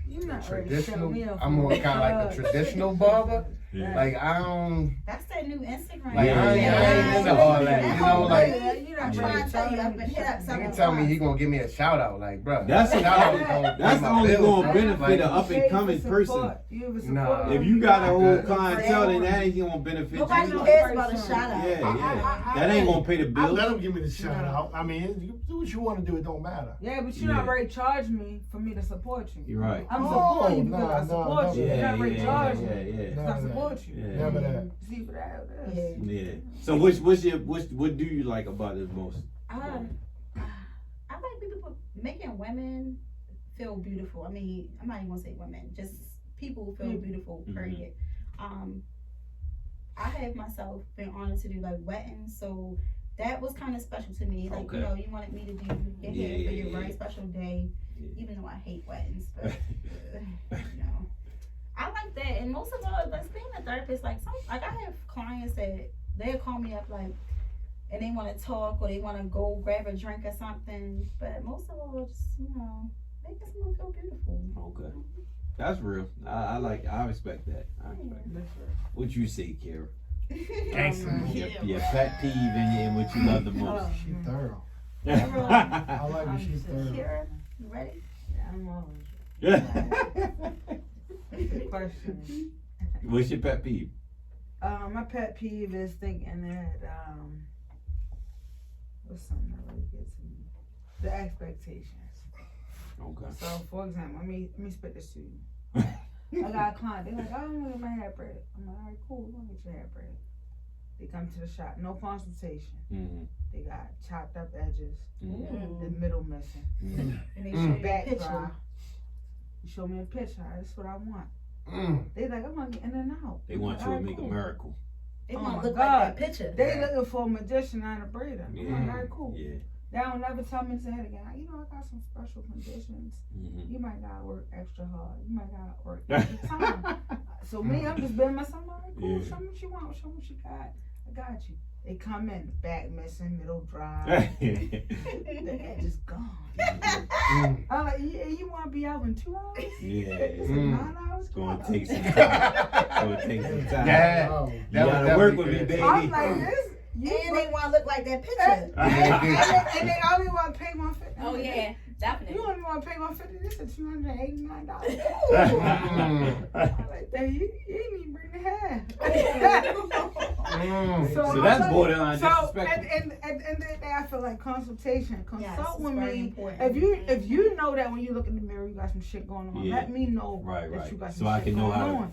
You're not traditional. ready to I'm more kind of like the traditional barber. Yeah. Like I don't. that's that new Instagram. Like I ain't into all that. You know, like I'm trying to tell you, I've been hit up you several can tell me he times. gonna give me a shout out. Like, bro, That's shout out is gonna pay That's my only bills, gonna bro. benefit Like, an up and coming person. Nah. If you got a whole Good. clientele, then that ain't gonna benefit Nobody you. cares about a shout out. Yeah. That ain't gonna pay the I bill. let him give me the shout out. I mean, you do what you want to do. It don't matter. Yeah, but you're not ready to charge me for me to support you. You're right. I'm Oh, supporting you because nah, I support nah, you. You're not ready to charge me. yeah. Because I support you. Yeah. Never that. See what that is. Yeah. Yeah. So what do you like about it most? I like people making women feel beautiful. I mean, I'm not even gonna say women, just people feel beautiful. Period. I have myself been honored to do like weddings, so that was kind of special to me. Like you know, you wanted me to do your hair for your very special day, even though I hate weddings, but you know. I like that, and most of all, like being a therapist, like I have clients that they'll call me up like, and they want to talk or they want to go grab a drink or something. But most of all, just you know, making someone feel beautiful. Okay. That's real. I respect that. I respect that. What you say, Kara? Your pet peeve and what you love the most. She thorough. I I like when she's thorough. Kara, you ready? Yeah, I'm always. Good question. What's your pet peeve? My pet peeve is thinking that what's something that really gets me? The expectations. Okay. So, for example, let me spit this to you. I got a client. They're like, I don't want to get my hair braided. I'm like, all right, cool. We're gonna get your hair braided. They come to the shop, no consultation. Mm-hmm. They got chopped up edges, Mm-hmm. the middle missing, And they show you a back picture. dry. You show me a picture. That's what I want. They like, I want to get in and out. They want you to make a miracle. They Oh want my to look God. like that picture. They looking for a magician, not a braider. I'm like, all right, cool. Yeah. They don't never tell me to head again. You know, I got some special conditions. Mm-hmm. You might gotta work extra hard. You might gotta work extra time. So me, I'm just being myself. All right, cool. Yeah. Show me what you want. Show me what you got. I got you. They come in, back missing, middle dry, the edge is gone. I'm like, yeah, you want to be out in 2 hours? Yeah. It's 9 hours. It's gonna take some time. Yeah. You That was gotta work with definitely me, good. baby. I'm like this. And they want to look like that picture. And they only want to pay my fee. Oh yeah. Definitely. You only want to pay $150. This is $289. I'm like, dang, you didn't even bring the hair. So that's borderline disrespectful. At the end of the day, I feel like consult with me. Important. If you know that when you look in the mirror, you got some shit going on, let me know that you got some shit going on.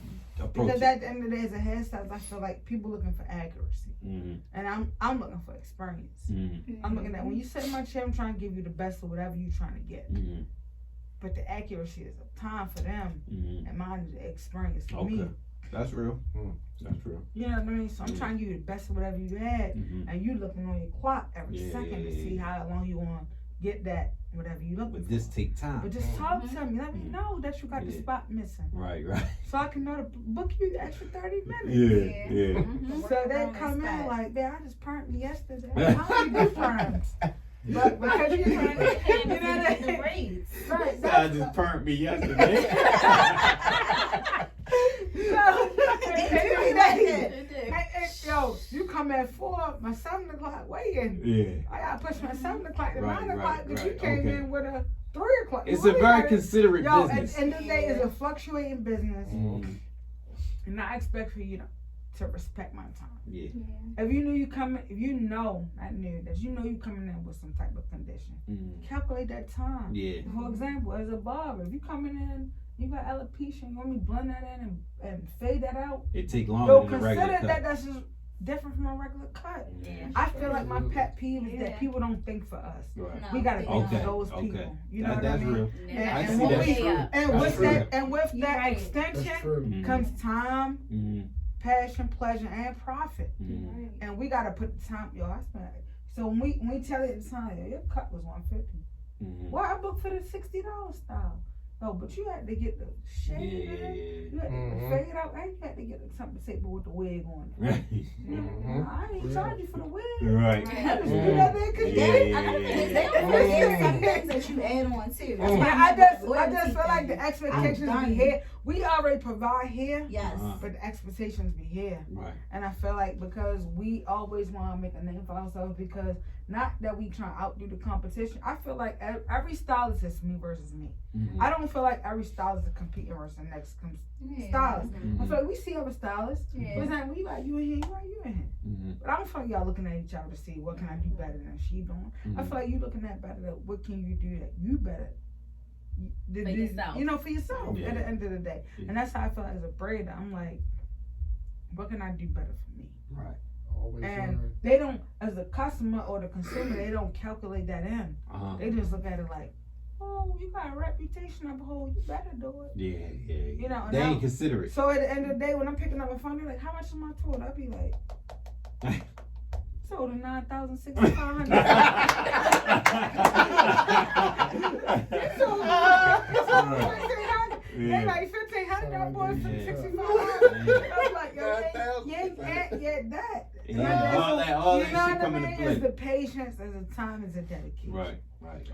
Because at the end of the day, as a hairstylist, I feel like people looking for accuracy, and I'm looking for experience. I'm looking at when you sit in my chair, I'm trying to give you the best of whatever you're trying to get. But the accuracy is a time for them, and mine is the experience for me. That's real. That's real. You know what I mean? So I'm trying to give you the best of whatever you had, and you looking on your clock every second to see how long you want to get that whatever you looking for. But this take time. But just talk to me. Let me know that you got the spot missing. Right. So I can know to book you the extra 30 minutes. Yeah. So they come in like, man, I just permed me yesterday. How do you do perms? But because you're trying to, you know that braids. Right. I just permed me yesterday. Yo, you come at 4, my 7 o'clock weigh-in. Yeah. I gotta push my 7 o'clock to 9 o'clock because you came in with a 3 o'clock. It's a very considerate business. At the end of the day, it's a fluctuating business. And I expect for you to respect my time. Yeah. If you you coming in with some type of condition, calculate that time. Yeah. For example, as a barber, if you coming in, you got alopecia, you want me to blend that in and fade that out. It take longer than a regular consider cut. that's just different from a regular cut. Yeah. I feel like my pet peeve is that people don't think for us. Right. We gotta think for those Okay. people. You know what I That's mean? real. Yeah. I And see when that's we- true. And with that Right. extension comes time, passion, pleasure, and profit. And we gotta put the time. Yo, I spent. So when we tell you the time, your cut was $150. Well, I booked for the $60 style. No, but you had to get the shade in. You had to fade out, and you had to get something to say, but with the wig on it. I ain't charge you for the wig. Right. I just do that there because They don't forget some things that you add on too. That's why I just feel loyalty like the thing. expectations I'm be done. here. We already provide here, Yes. but the expectations be here. Right. And I feel like because we always want to make a name for ourselves, because not that we try to outdo the competition. I feel like every stylist is me versus me. I don't feel like every stylist is competing versus the next stylist. I feel like we see other stylists. Yeah. It's like, well, you in here, you in here. But I don't feel like y'all looking at each other to see what can I do better than she doing. I feel like you looking at better than what can you do that you better. For yourself. You know, for yourself Yeah. at the end of the day. Yeah. And that's how I feel as a braider. I'm like, what can I do better for me? Right. Always And learn. they don't, as a customer or the consumer, they don't calculate that in. They just look at it like, oh, you got a reputation of a whole, you better do it. Yeah. You know, They ain't considerate. So at the end of the day, when I'm picking up a phone, they're like, how much am I told? I'll be like, sold a $9,600. They like $1,500. I bought it for $6,500. I'm like, yo, you can't get that. All that You know shit what I come into mean? play. It's the patience, it's the time, it's the dedication. Right.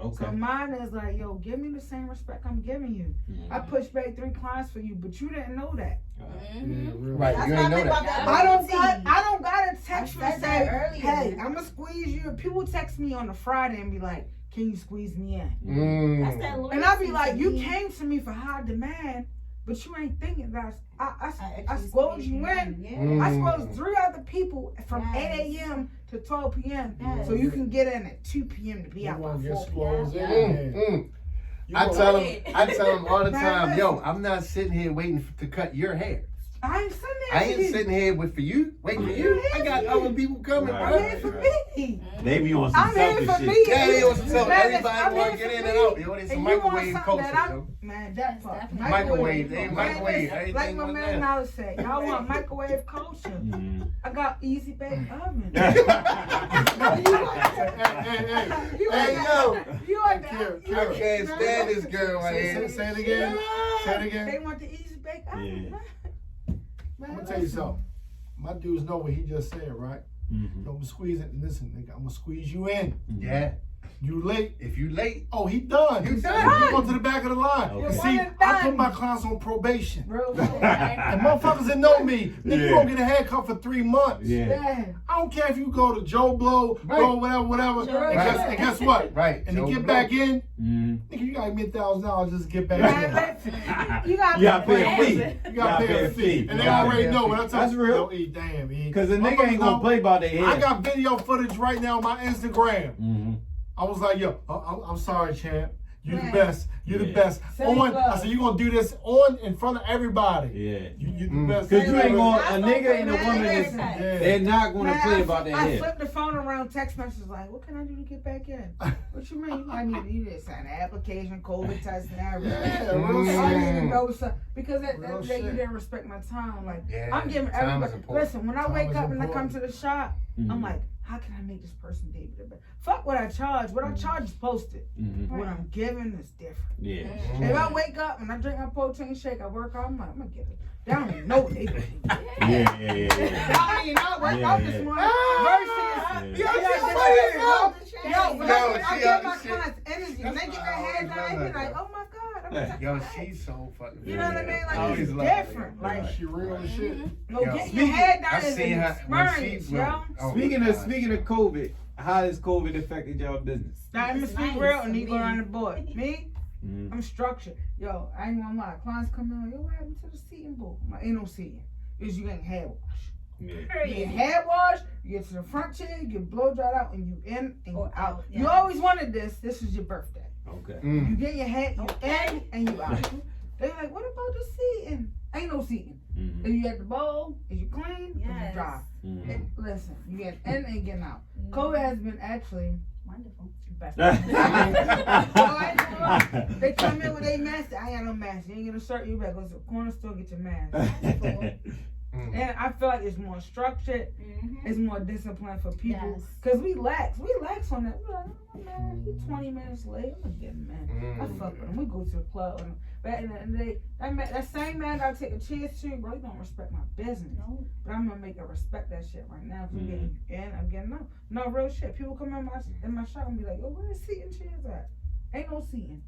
Okay. So mine is like, yo, give me the same respect I'm giving you. I pushed back 3 clients for you, but you didn't know that. Right, you ain't know that. I don't gotta text you and say, earlier. hey, I'm gonna squeeze you. People text me on a Friday and be like, can you squeeze me in? That's that loyalty. And I'll be like, you to me. came to me for high demand, but you ain't thinking that I actually squoze you in. Yeah. I squoze 3 other people from 8 a.m. to 12 p.m. Yes. So you can get in at 2 p.m. to be You out by want to 4 get p.m. squares in. I tell them all the Man, time, listen. yo, I'm not sitting here waiting to cut your hair. I ain't sitting there. I ain't sitting here for you, waiting for you. I got other people coming, Right. I'm bro. here for me. They be on some I'm here selfish for shit. me. Yeah, they was telling Man, everybody I'm want here to get for in me. and out. Yo, it's a And you want microwave something culture, that yo. Man, that part. definitely Microwave, they Man, microwave listen, everything like my on man there. Niledge said, y'all want microwave culture. I got easy bake oven. Hey, yo. You are I can't stand this girl right here. Say it again. Say it again. They want the easy bake oven. Yeah. I'm gonna tell you something. My dudes know what he just said, right? I'm gonna squeeze it. Listen, nigga, I'm gonna squeeze you in. Yeah. You late? If you late, Oh, he done. You done. You go to the back of the line. Okay. See, I put my clients on probation. Real And motherfuckers that know me, then you gonna get a haircut for 3 months. Yeah. I don't care if you go to Joe Blow, go whatever. Right. And guess what? right? And to Joe get Blow. back in, Mm. nigga, you gotta give me $1,000 just to get back in. You gotta You gotta pay a fee. You gotta pay a fee. And they already know when I tell That's you, real. yo, damn, E. Cause the nigga ain't gonna play about their head. I got video footage right now on my Instagram. Mm-hmm. I was like, yo, I'm sorry, champ. You the best. You the Yeah. best. Same On, love. I said, you gonna do this on in front of everybody. Yeah. You the best. Cause you ain't gonna, a That's nigga and a okay, woman man. is, Yeah. they're not gonna Man, play about their I head. flipped the phone around, text messages like, what can I do to get back in? What you mean? I need you to sign an application, COVID test, and everything. Yeah, real I need to shit. know something. Because that Real day you shit. didn't respect my time. Like, Yeah, I'm giving time is everybody. important. Listen, when I Time wake is up and I come important. to the shop, I'm Mhm. like, how can I make this person day the best? Fuck what I charge. What I charge is posted. Mhm. What I'm giving is different. Yeah. If I wake up and I drink my protein shake, I work out, I'm like, I'm gonna get it. They don't even know what they do. Yeah, yeah. I mean, I worked Yeah, out yeah. this morning versus. Yeah. Yo, Yo, I she- give my she- clients energy. When they get their hair done, they be like, oh my God. I'm like, Yo, she's so fucking. you know what I mean? I Like, always it's love her, different. yo. Like, She real as shit. no, Yo, getting your hair I done is seen an her when she experience, went. yo. Oh, Speaking my of God. COVID, how has COVID affected y'all business? Now, I'm gonna It's speak nice real for and you go me. on the board. Me? Mm. I'm structured. Yo, I ain't gonna lie. Clients come in like, yo, what happened to the seating booth? I'm like, ain't no seating. It's you getting hair wash. Yeah. You get hair wash, you get to the front chair, you get blow dried out, and you in and you Or out. out, You yeah. always wanted this. This is your birthday. Okay. You get your hair, you Okay. in and you out. They're like, what about the seating? Ain't no seating. Mm-hmm. If you at the bowl, is you clean? Is you Yes. dry? Mm-hmm. And listen, you get in and getting out. COVID has been actually Wonderful. best. They come in with a mask. I ain't got no mask. You ain't get a shirt. You better go to the corner store get your mask. And I feel like it's more structured. Mm-hmm. It's more discipline for people. Yes. Cause we lax on that. We're like, oh man, he 20 minutes late. I'm gonna get him, man. I fuck with him. We go to the club. And back in the day, that same man I take a chance to, bro, he don't respect my business. No. But I'm gonna make her respect that shit right now. I'm getting in, I'm getting out. No real shit. People come in my shop and be like, yo, where the seating chairs at? Ain't no seating.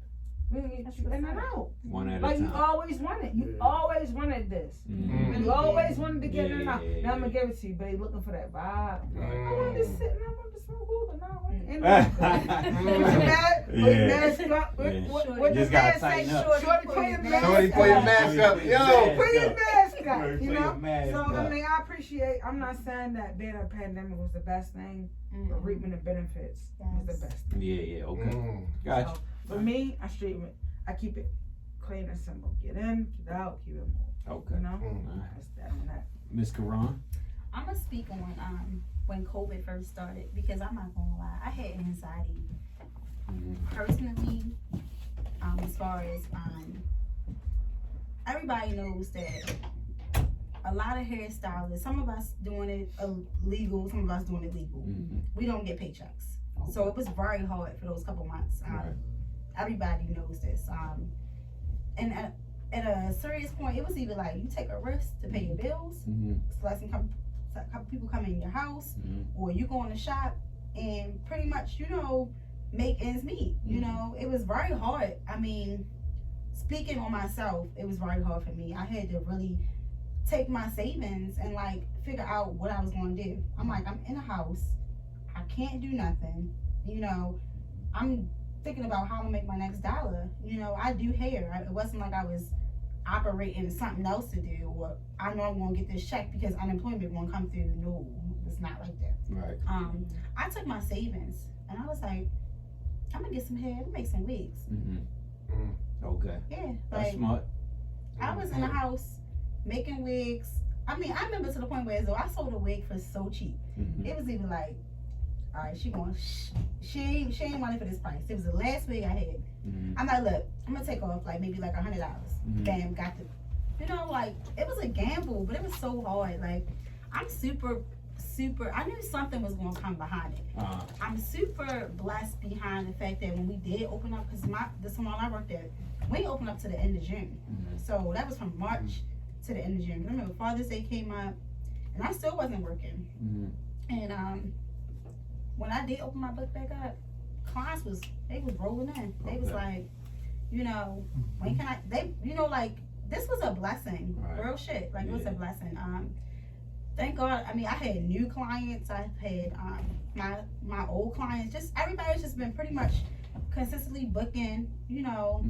We can get you in and out. One at a Like you time. always wanted. You always wanted this. Mhm. You always wanted to get in and Yeah, out. yeah, Now I'm yeah. gonna give it to you, but they looking for that vibe. I want to sit and I want to smoke cooler. No, ain't Yeah. with your mask, with your mask up, Yeah. with Just the gotta mask tighten say, up. shorty, put your mask Shorty, put your up. mask up. Yo. Put your mask up, Put you your know? mask So, up. I mean, I appreciate, I'm not saying that being a pandemic was the best thing, but reaping the benefits was the best thing. Yeah, okay. Gotcha. So, for me, I keep it clean and simple. Get in, get out, keep it moving. Okay. You know? Alright. That's that and that. Miss Karon? I'm gonna speak on when COVID first started because I'm not gonna lie, I had anxiety personally. As far as everybody knows that a lot of hairstylists, some of us doing it illegal, some of us doing it legal. Mm-hmm. We don't get paychecks, so it was very hard for those couple months. Right. Everybody knows this. And at a serious point, it was either like you take a risk to pay your bills, so like a couple people come in your house, or you go in the shop and pretty much, make ends meet. It was very hard. I mean, speaking on myself, it was very hard for me. I had to really take my savings and like figure out what I was going to do. I'm like, I'm in a house, I can't do nothing. I'm thinking about how to make my next dollar. I do hair. It wasn't like I was operating something else to do, or I know I'm gonna get this check because unemployment won't come through. No, it's not like that. Right. I took my savings and I was like, I'm gonna get some hair, I'm gonna make some wigs. Okay. Yeah, That's like smart. I was in the house making wigs. I mean, I remember to the point where as though I sold a wig for so cheap. It was even like, all right, she ain't money for this price. It was the last wig I had. I'm like, look, I'm gonna take off like maybe like $100. Bam, got the, it was a gamble, but it was so hard. Like, I'm super, I knew something was gonna come behind it. I'm super blessed behind the fact that when we did open up, because the salon I worked at, we opened up to the end of June. So that was from March to the end of June. I remember Father's Day came up, and I still wasn't working. And when I did open my book back up, clients was rolling in. They was like, you know, when can I? They, you know, like this was a blessing, real shit. Like it was a blessing. Thank God. I mean, I had new clients. I had my old clients. Just everybody's just been pretty much consistently booking. You know,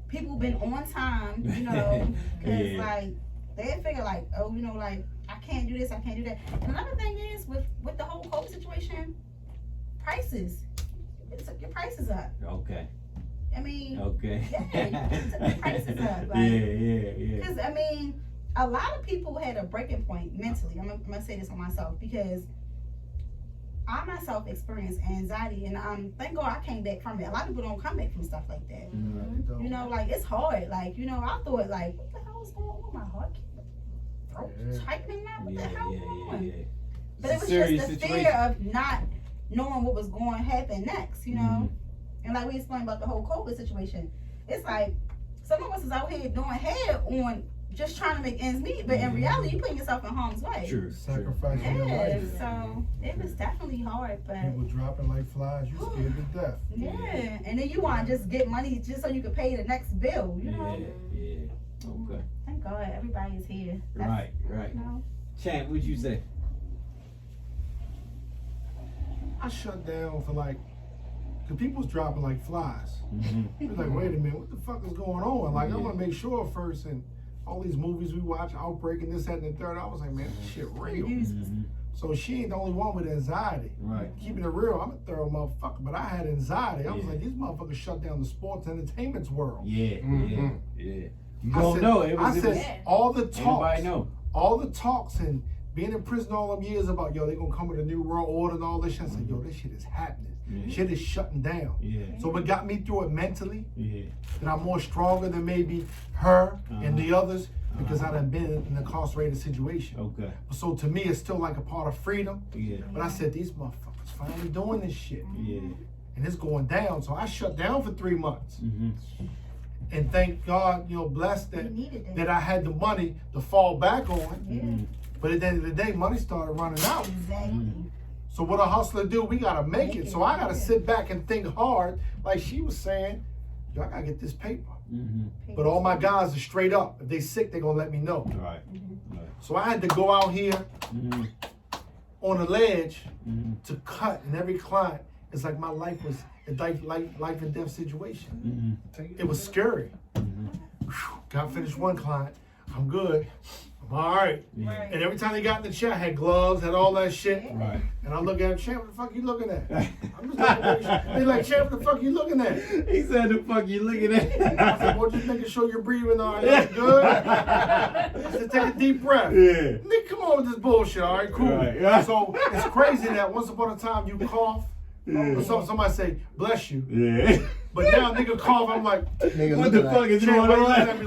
people been on time. You know, because like they figure like, oh, you know, like I can't do this, I can't do that. And another thing is with the whole COVID situation, prices. It took your prices up. Okay. I mean, okay. Yeah, it took the prices up. Like, yeah. Because I mean, a lot of people had a breaking point mentally. I'm gonna say this on myself because I myself experienced anxiety, and thank God I came back from it. A lot of people don't come back from stuff like that. You know, like it's hard. Like, you know, I thought like, what the hell is going on? My heart throat tightening now. What the hell is going on? But it was just the fear of not knowing what was going to happen next. You know, and like we explained about the whole COVID situation, it's like some of us is out here doing head on just trying to make ends meet, but in reality, you putting yourself in harm's way. True. Sacrificing your life. So it was definitely hard, but people dropping like flies, you scared to death. Yeah, and then you want to just get money just so you can pay the next bill, you know? Yeah. Okay. Thank God everybody is here. Right. You know? Champ, what'd you say? I shut down for like, cause people was dropping like flies. It was like, wait a minute, what the fuck is going on? Like, I want to make sure first, and all these movies we watch, Outbreak and this, that, and the third, I was like, man, this shit real. So she ain't the only one with anxiety. Right. Keeping it real, I'm a thorough motherfucker, but I had anxiety. I was like, these motherfuckers shut down the sports entertainment's world. Yeah. You don't know. All the talks. Everybody know. All the talks and being in prison all them years about, yo, they gonna come with a new world order and all this shit. I said, yo, this shit is happening. Shit is shutting down. So what got me through it mentally, that I'm more stronger than maybe her and the others, because I done been in an incarcerated situation. Okay. So to me, it's still like a part of freedom. But I said, these motherfuckers finally doing this shit. And it's going down. So I shut down for 3 months. And thank God, you know, blessed that I had the money to fall back on. But at the end of the day, money started running out. Exactly. So what a hustler do, we gotta make it. So I gotta sit back and think hard, like she was saying, yo, I gotta get this paper. But all my guys are straight up. If they sick, they gonna let me know. Right. So I had to go out here on the ledge to cut, and every client, it's like my life was a life and death situation. It was scary. Got finished one client, I'm good. I'm all right. And every time they got in the chair, I had gloves, had all that shit. Right. And I look at him, Champ, what the fuck you looking at? I'm just looking at you. They like, Champ, what the fuck you looking at? He said, the fuck you looking at? I said, well, just making sure you're breathing all right. Good? I said, take a deep breath. Nigga, come on with this bullshit, all right? Cool. Right. So it's crazy that once upon a time you cough, or somebody say, bless you. But now nigga cough, I'm like, what the fuck is going on?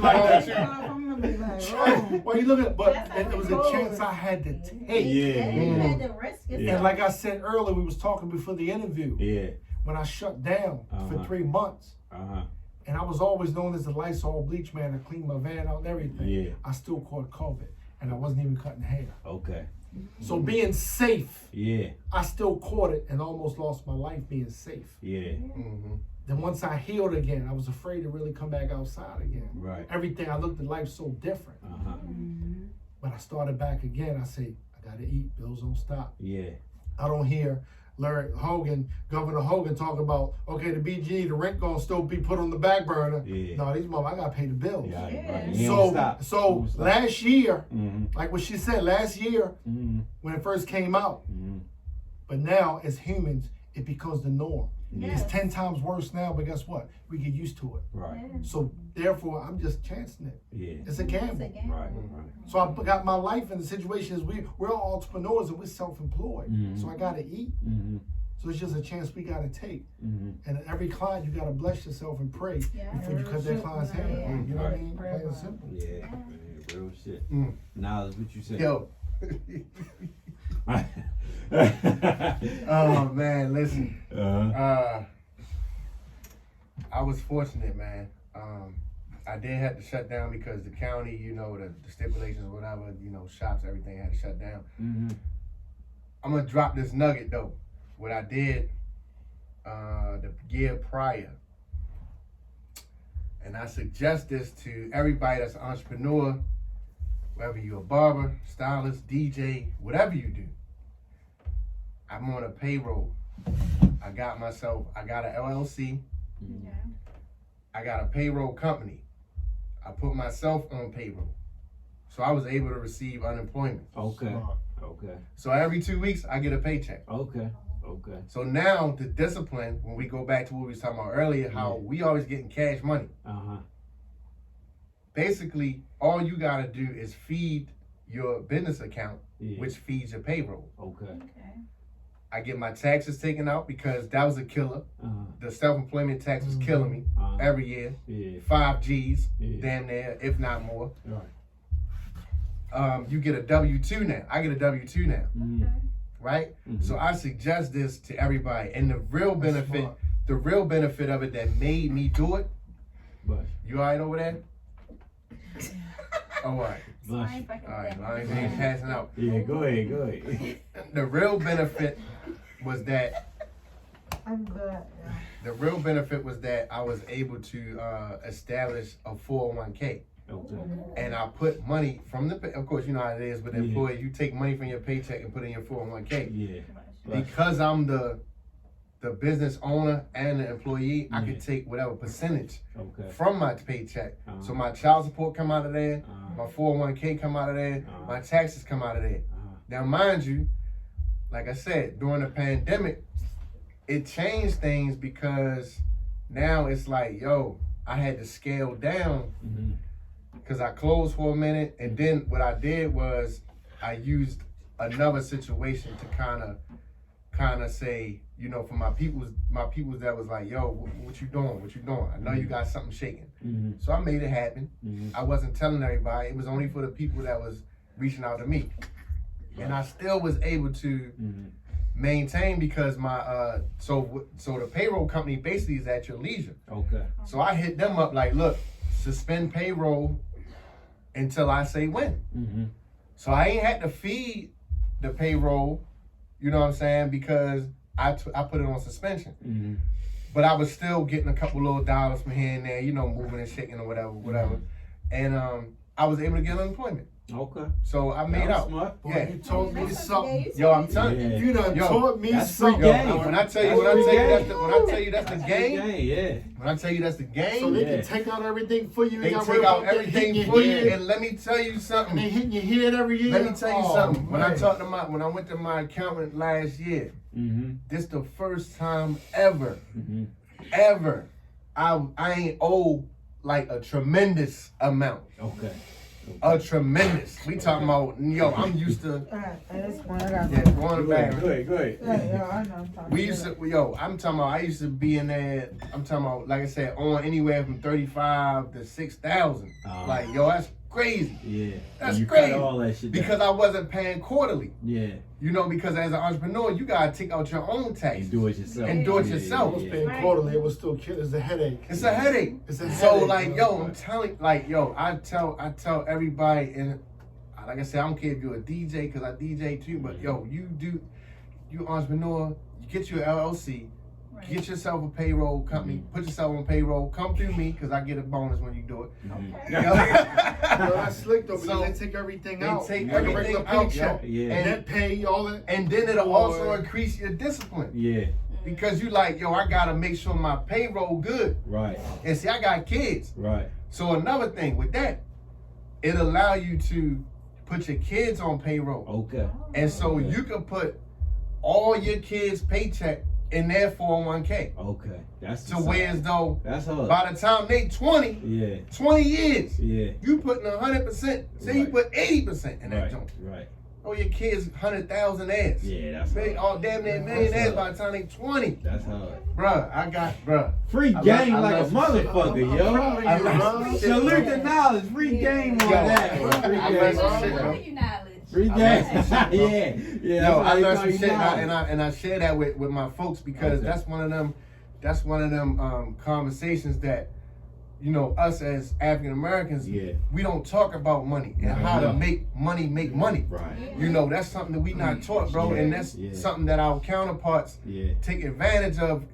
Why you looking at? But it was a chance I had to take. You had to risk yourself. And like I said earlier, we was talking before the interview. When I shut down for 3 months, and I was always known as the Lysol bleach man to clean my van out and everything. I still caught COVID, and I wasn't even cutting hair. Okay. So being safe, Yeah. I still caught it and almost lost my life being safe. Yeah. Then once I healed again, I was afraid to really come back outside again. Right. Everything, I looked at life so different. But I started back again. I say, I gotta eat, bills don't stop. Yeah. I don't hear Larry Hogan, Governor Hogan talking about, okay, the BG, the rent gonna still be put on the back burner. Yeah. No, these mother, I gotta pay the bills. Yeah. Yeah. Right. You don't stop. So You don't stop. last year, Mhm. like what she said, last year when it first came out, but now as humans, it becomes the norm. Yes. It's 10 times worse now, but guess what? We get used to it. Right. So therefore, I'm just chancing it. Yeah. It's a gamble. Right. So I got my life in the situation is we're all entrepreneurs and we're self-employed. So I gotta eat. So it's just a chance we gotta take. And every client, you gotta bless yourself and pray before you cut that client's hair. Yeah. You know what I mean? Plain and simple. Yeah. Real shit. Knowledge, what you say? Yo. Oh man, listen. I was fortunate, man. I did have to shut down because the county, you know, the stipulations or whatever, you know, shops, everything had to shut down. I'm gonna drop this nugget though. What I did, the year prior. And I suggest this to everybody that's an entrepreneur, whether you're a barber, stylist, DJ, whatever you do. I'm on a payroll. I got an LLC. Yeah. I got a payroll company. I put myself on payroll. So I was able to receive unemployment. Okay. Okay. So every 2 weeks, I get a paycheck. Okay. Okay. So now the discipline, when we go back to what we was talking about earlier, how we always getting cash money. Basically, all you gotta do is feed your business account, which feeds your payroll. Okay. I get my taxes taken out because that was a killer. The self-employment tax was killing me every year. 5 G's, damn near, if not more. You get a W-2 now. I get a W-2 now. Right? So I suggest this to everybody. And the real benefit of it that made me do it. You all right over there? All right. All right, I ain't passing out. Yeah, go ahead. The real benefit was that I'm good. the real benefit was that I was able to establish a 401k. Okay. And I put money from of course, you know how it is with employees, you take money from your paycheck and put it in your 401k. Yeah. Because I'm the business owner and the employee, I could take whatever percentage from my paycheck. So my child support come out of there, my 401k come out of there, my taxes come out of there. Now, mind you, like I said, during the pandemic, it changed things because now it's like, yo, I had to scale down because I closed for a minute, and then what I did was I used another situation to kind of say, you know, for my peoples that was like, yo, what you doing? What you doing? I know you got something shaking. So I made it happen. I wasn't telling everybody. It was only for the people that was reaching out to me. And I still was able to maintain because my, so the payroll company basically is at your leisure. Okay. So I hit them up like, look, suspend payroll until I say when. So I ain't had to feed the payroll, you know what I'm saying, because I put it on suspension. But I was still getting a couple little dollars from here and there, you know, moving and shaking or whatever. And I was able to get unemployment. Okay. So I made out. Smart. Boy, you taught me something. Yo, I'm telling you. You done taught me something. Yo, when I tell you that's the game. When I tell you that's the game. So they can take out everything for you. They take out everything for you. And let me tell you something. And they hitting your head every year. Let me tell you something. When I went to my accountant last year, this the first time ever, I ain't owed like a tremendous amount. Okay. A tremendous. We talking about, yo, I'm used to. Going back. Go ahead. We used to, I'm talking about, I used to be in there, I'm talking about, like I said, on anywhere from 35 to 6,000. Like, yo, that's crazy. Yeah. That's crazy. All that shit because I wasn't paying quarterly. Yeah. You know, because as an entrepreneur, you gotta take out your own tax. And do it yourself. I was paying quarterly. It was still it's a headache. It's a headache. So like, yo, I'm telling, like, yo, I tell everybody, and like I said, I don't care if you're a DJ, because I DJ too, but yo, you entrepreneur, you get you an LLC, get yourself a payroll company, put yourself on payroll, come through me, because I get a bonus when you do it. That's slick though, because they take everything out. They take everything out, yo. And that pay, all that. And then it'll also increase your discipline. Yeah. Because you like, yo, I gotta make sure my payroll good. Right. And see, I got kids. Right. So another thing with that, it allow you to put your kids on payroll. Okay. And so you can put all your kids' paycheck in their 401k. Okay. That's to where as though by the time they 20, 20 years, you putting 100%, say you put 80% in that joint. Right. Oh, your kids 100,000 ass. Yeah, that's hard. All damn near millionaires by the time they 20. That's hard. Bruh, free game like a motherfucker, yo. Salute the knowledge. Free game on that. Free game. Free game. Yeah. No, I learned some shit, and I share that with my folks because that's one of them conversations that, you know, us as African Americans, we don't talk about money and how to make money. Right. You know, that's something that we not taught, bro, and that's something that our counterparts take advantage of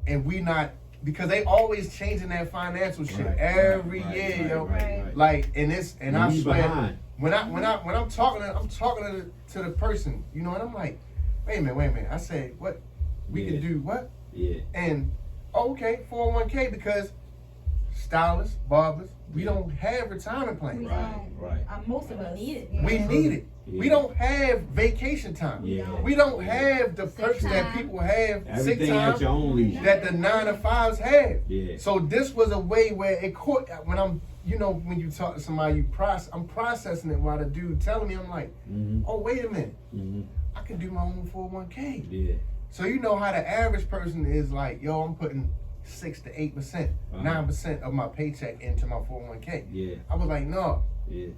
and we not, because they always changing that financial shit every year, yo. Like, and I swear, when I'm talking to the person, you know, and I'm like, wait a minute. I say, what? We can do what? Yeah. And okay, 401k, because stylists, barbers, we don't have retirement plans. Right. Most of us need it. We need it. Yeah. We don't have vacation time. Yeah. We don't have the perks that people have. Everything sick time at your own leisure. that the 9-to-5s have. Yeah. So this was a way where it caught, when I'm, you know, when you talk to somebody, I'm processing it while the dude telling me, I'm like, oh, wait a minute. I can do my own 401k. Yeah. So you know how the average person is like, yo, I'm putting 6 to 8%, 9% of my paycheck into my 401k. Yeah. I was like, no. Yeah.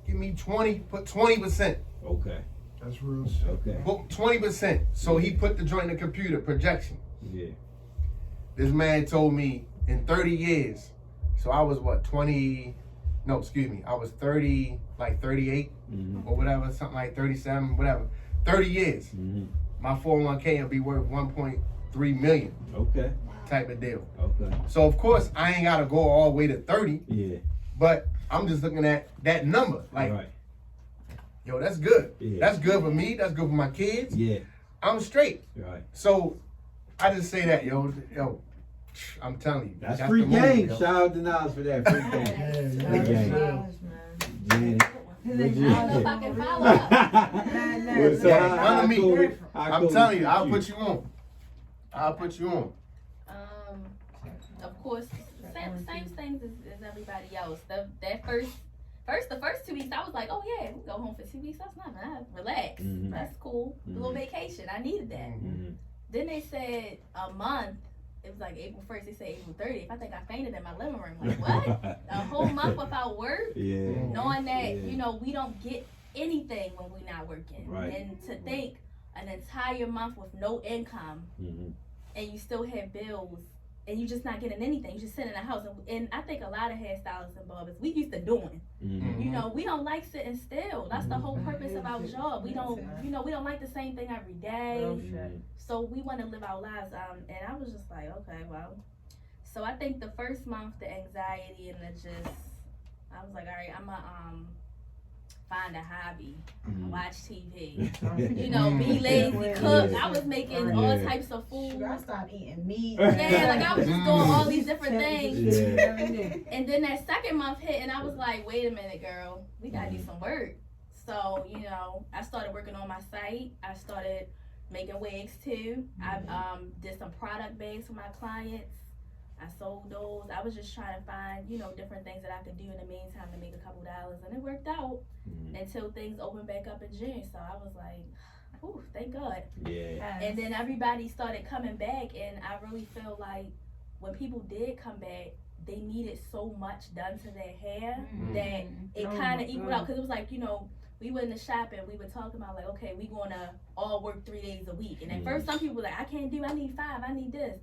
Give me 20, put 20%. Okay. That's real shit. Okay. Put 20%. So he put the joint in the computer, projection. Yeah. This man told me in 30 years, so I was what, I was 30, like 38 or whatever, something like 37, whatever. 30 years. My 401k will be worth 1.3 million. Okay. Type of deal. Okay. So of course I ain't gotta go all the way to 30. Yeah. But I'm just looking at that number. Like, yo, that's good. Yeah. That's good for me. That's good for my kids. Yeah. I'm straight. Right. So I just say that, yo, I'm telling you. That's free game. Shout out to Niledge for that. Free game. Free game. Janet. I don't know if I can follow up. Follow me. I'm telling you, I'll put you on. Of course, same things as everybody else. The first 2 weeks, I was like, oh yeah, we go home for 2 weeks. That's not bad. Relax. That's cool. A little vacation. I needed that. Then they said a month. It was like April 1st. They said April 30th. I think I fainted in my living room. Like, what? A whole month without work? Yeah. Knowing that, you know, we don't get anything when we're not working. Right. And to think an entire month with no income and you still have bills and you just not getting anything. You just sitting in the house. And I think a lot of hairstylists and barbers, we used to doing. You know, we don't like sitting still. That's the whole purpose of our job. We don't, you know, we don't like the same thing every day. So we want to live our lives. And I was just like, okay, well. So I think the first month, the anxiety and I was like, all right, I'm going to find a hobby, watch TV, you know, be lazy, cook. I was making all types of food. I stopped eating meat. Yeah, like I was just doing all these different things. And then that second month hit and I was like, wait a minute, girl, we gotta do some work. So, you know, I started working on my site. I started making wigs too. I did some product bags for my clients. I sold those. I was just trying to find, you know, different things that I could do in the meantime to make a couple dollars. And it worked out until things opened back up in June. So I was like, ooh, thank God. Yeah. And then everybody started coming back. And I really feel like when people did come back, they needed so much done to their hair that it kind of equaled out. Because it was like, you know, we were in the shop and we were talking about like, okay, we going to all work 3 days a week. And at first some people were like, I need 5, I need this.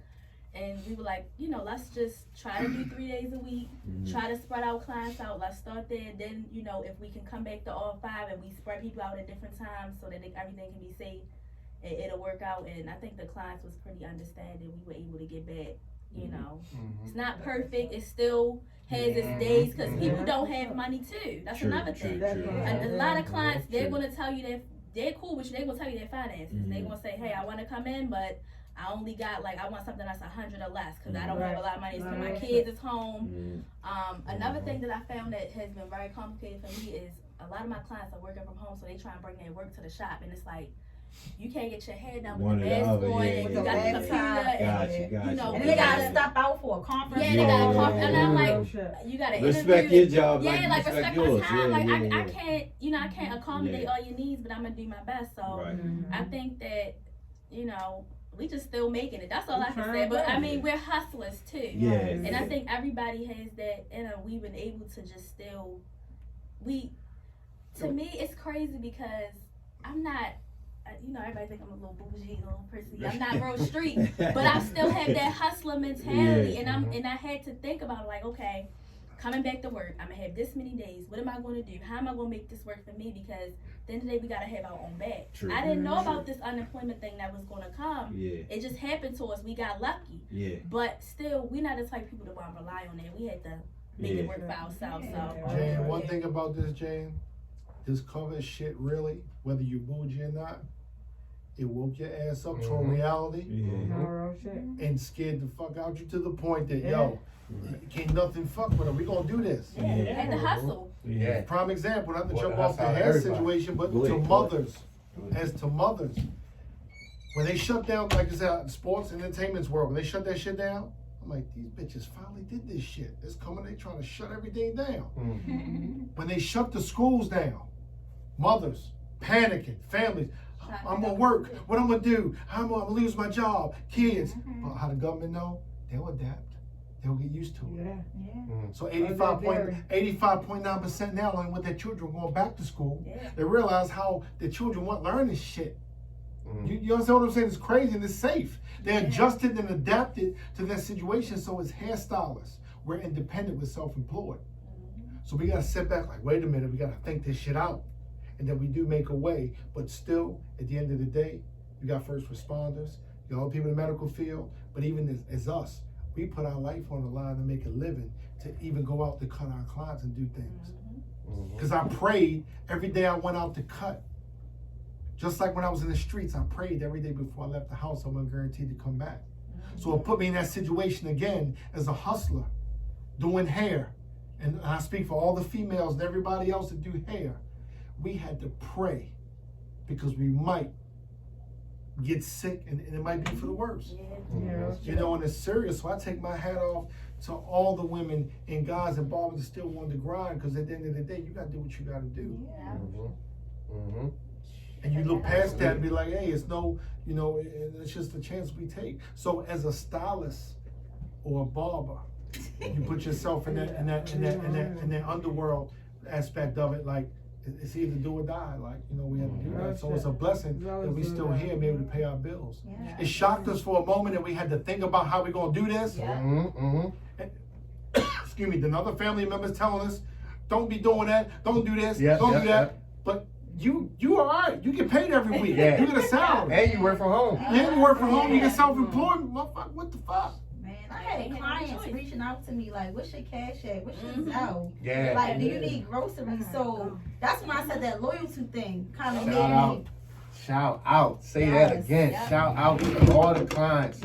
And we were like, you know, let's just try to do 3 days a week, try to spread our clients out. Let's start there. Then, you know, if we can come back to all 5 and we spread people out at different times so that everything can be safe, it'll work out. And I think the clients was pretty understanding. We were able to get back, you know. It's not perfect. It still has its days because people don't have money too. That's another thing. A lot of clients, they're going to tell you that they're cool with you. They're going to tell you their finances. They're going to say, hey, I want to come in, but I only got I want something that's 100 or less because I don't have a lot of money. So my kids is home. Another thing that I found that has been very complicated for me is a lot of my clients are working from home, so they try and bring their work to the shop, and it's like you can't get your head down with the mask on, and you got the computer, and you know, and they gotta stop out for a conference. Yeah, they got a conference, and I'm like, you gotta respect your job. Yeah, like respect my time. I can't, you know, I can't Yeah. accommodate all your needs, but I'm gonna do my best. So I think that, you know, we just still making it. That's all I can say. But I mean, we're hustlers too. Yeah. And I think everybody has that, and we've been able to just still, to me, it's crazy because I'm not, you know, everybody think I'm a little bougie, a little prissy. I'm not real street, but I still have that hustler mentality, and I had to think about it, like, okay, coming back to work, I'm gonna have this many days. What am I gonna do? How am I gonna make this work for me? Because at the end of the day, we gotta have our own back. True. I didn't know about this unemployment thing that was gonna come. Yeah. It just happened to us. We got lucky. Yeah. But still, we're not the type of people that want to rely on that. We had to make it work for ourselves. So. Jan, one thing about this, Jan, this COVID shit really, whether you bougie or not, it woke your ass up to a reality and scared the fuck out you to the point that, yo, can't nothing fuck with her. We gonna do this. Yeah, and the hustle. Yeah. Prime example, not to Well, jump off the that's how hair everybody- situation, but Go to ahead. mothers, as to mothers, when they shut down, like I said, sports and entertainment's world, when they shut that shit down, I'm like, these bitches finally did this shit. It's coming, they trying to shut everything down. When they shut the schools down, mothers panicking, families, I'm gonna work, what I'm gonna do, how I'm gonna lose my job, kids. But how the government know? They'll adapt. They'll get used to it. So 85.9% now only with their children going back to school. They realize how their children want learning shit. You understand what I'm saying? It's crazy and it's safe. They adjusted and adapted to that situation. So as hairstylists, we're independent, we're self-employed. So we gotta sit back like, wait a minute, we gotta think this shit out. And then we do make a way, but still, at the end of the day, you got first responders, you got all people in the medical field, but even as us, we put our life on the line to make a living, to even go out to cut our clients and do things. Because I prayed every day I went out to cut. Just like when I was in the streets, I prayed every day before I left the house, I wasn't guaranteed to come back. So it put me in that situation again as a hustler, doing hair. And I speak for all the females and everybody else that do hair. We had to pray because we might get sick and it might be for the worst. You know, and it's serious. So I take my hat off to all the women and guys and barbers that still want to grind, because at the end of the day, you got to do what you got to do. And you look past that and be like, hey, it's no, you know, it's just a chance we take. So as a stylist or a barber, you put yourself in that underworld aspect of it, like, it's either do or die, like, you know, we have to do that. So it's a blessing that we still here and be able to pay our bills. It shocked us for a moment that we had to think about how we're gonna do this. Excuse me, then other family members telling us, don't be doing that, don't do this, don't do that. But you all right, you get paid every week. You get a salary. And you work from home. And you work from home, you get self-employed, motherfucker, what the fuck? I had clients reaching out to me like, what's your cash at? What's your Zelle? Yeah. Like, do you need groceries? So that's when I said that loyalty thing kind of made me. Shout out. Say that again. Shout out to all the clients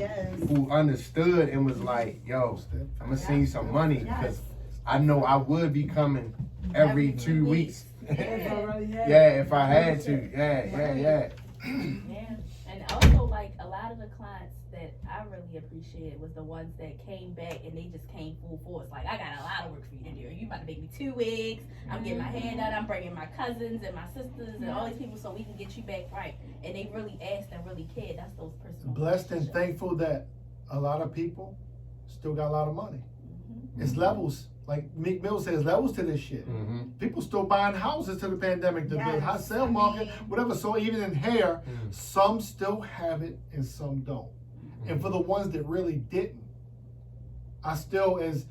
who understood and was like, yo, I'm going to send you some money because I know I would be coming every 2 weeks. If I had to. Yeah. And also, like, a lot of the clients that I really appreciated was the ones that came back and they just came full force. Like, I got a lot of work for you to do. You about to make me 2 weeks. I'm getting my hand out. I'm bringing my cousins and my sisters and all these people so we can get you back right. And they really asked and really cared. That's those personal Blessed and thankful that a lot of people still got a lot of money. It's levels. Like Meek Mill says, levels to this shit. People still buying houses to the pandemic, the hot sale market, whatever. So even in hair, some still have it and some don't. And for the ones that really didn't, I still, as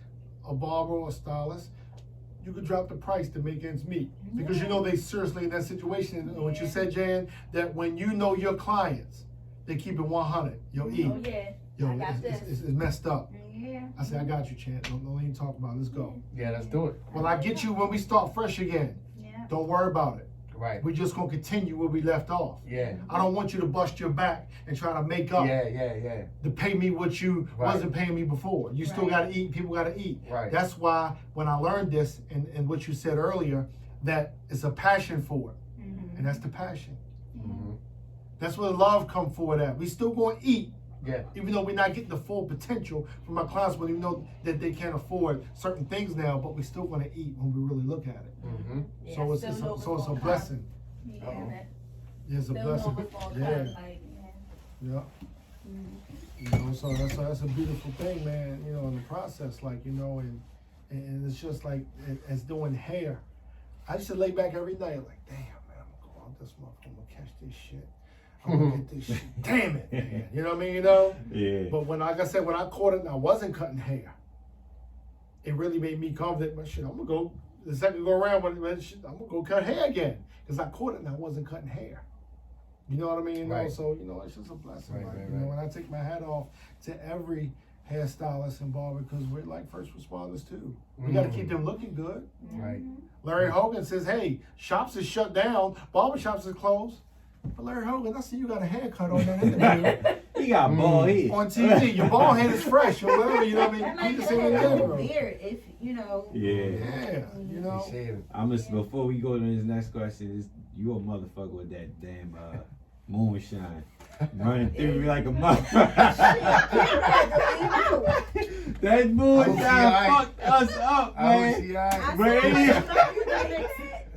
a barber or a stylist, you could drop the price to make ends meet. Because you know they seriously in that situation. And what you said, Jan, that when you know your clients, they keep it 100. Yo, it's messed up. I said, I got you, Chad. Don't even talk about it. Let's go. Yeah, let's do it. Well, I get you when we start fresh again. Don't worry about it. Right. We're just gonna continue where we left off. Yeah. I don't want you to bust your back and try to make up. To pay me what you wasn't paying me before. You still gotta eat. People gotta eat. Right. That's why when I learned this and what you said earlier, that it's a passion for it, and that's the passion. That's where the love come forward at. We still gonna eat. Even though we're not getting the full potential from our clients, when we know that they can't afford certain things now, but we're still going to eat when we really look at it. So it's a blessing. It's a blessing. You know, so that's a beautiful thing, man. You know, in the process, like, you know, and it's just like as doing hair. I used to lay back every night, like, damn, man, I'm gonna go out this motherfucker, I'm gonna catch this shit. I'm gonna get this shit. Damn it, man. You know what I mean? You know? Yeah. But when, like I said, when I caught it and I wasn't cutting hair, it really made me confident. But shit, I'm gonna go the second go around I'm gonna go cut hair again because I caught it and I wasn't cutting hair. You know what I mean? You know, so it's just a blessing. You know, when I take my hat off to every hairstylist and barber because we're like first responders too. We got to keep them looking good. Right. Larry Hogan says, "Hey, shops is shut down, barber shops is closed." But Larry Hogan, I see you got a haircut on that interview. He got bald head on TV. Your bald head is fresh or whatever. You know what I mean? Like You that just ain't had in no beard, if you know. Yeah. You know. Before we go to this next question, you a motherfucker with that damn moonshine running through me like a motherfucker. That moonshine fucked us up, man.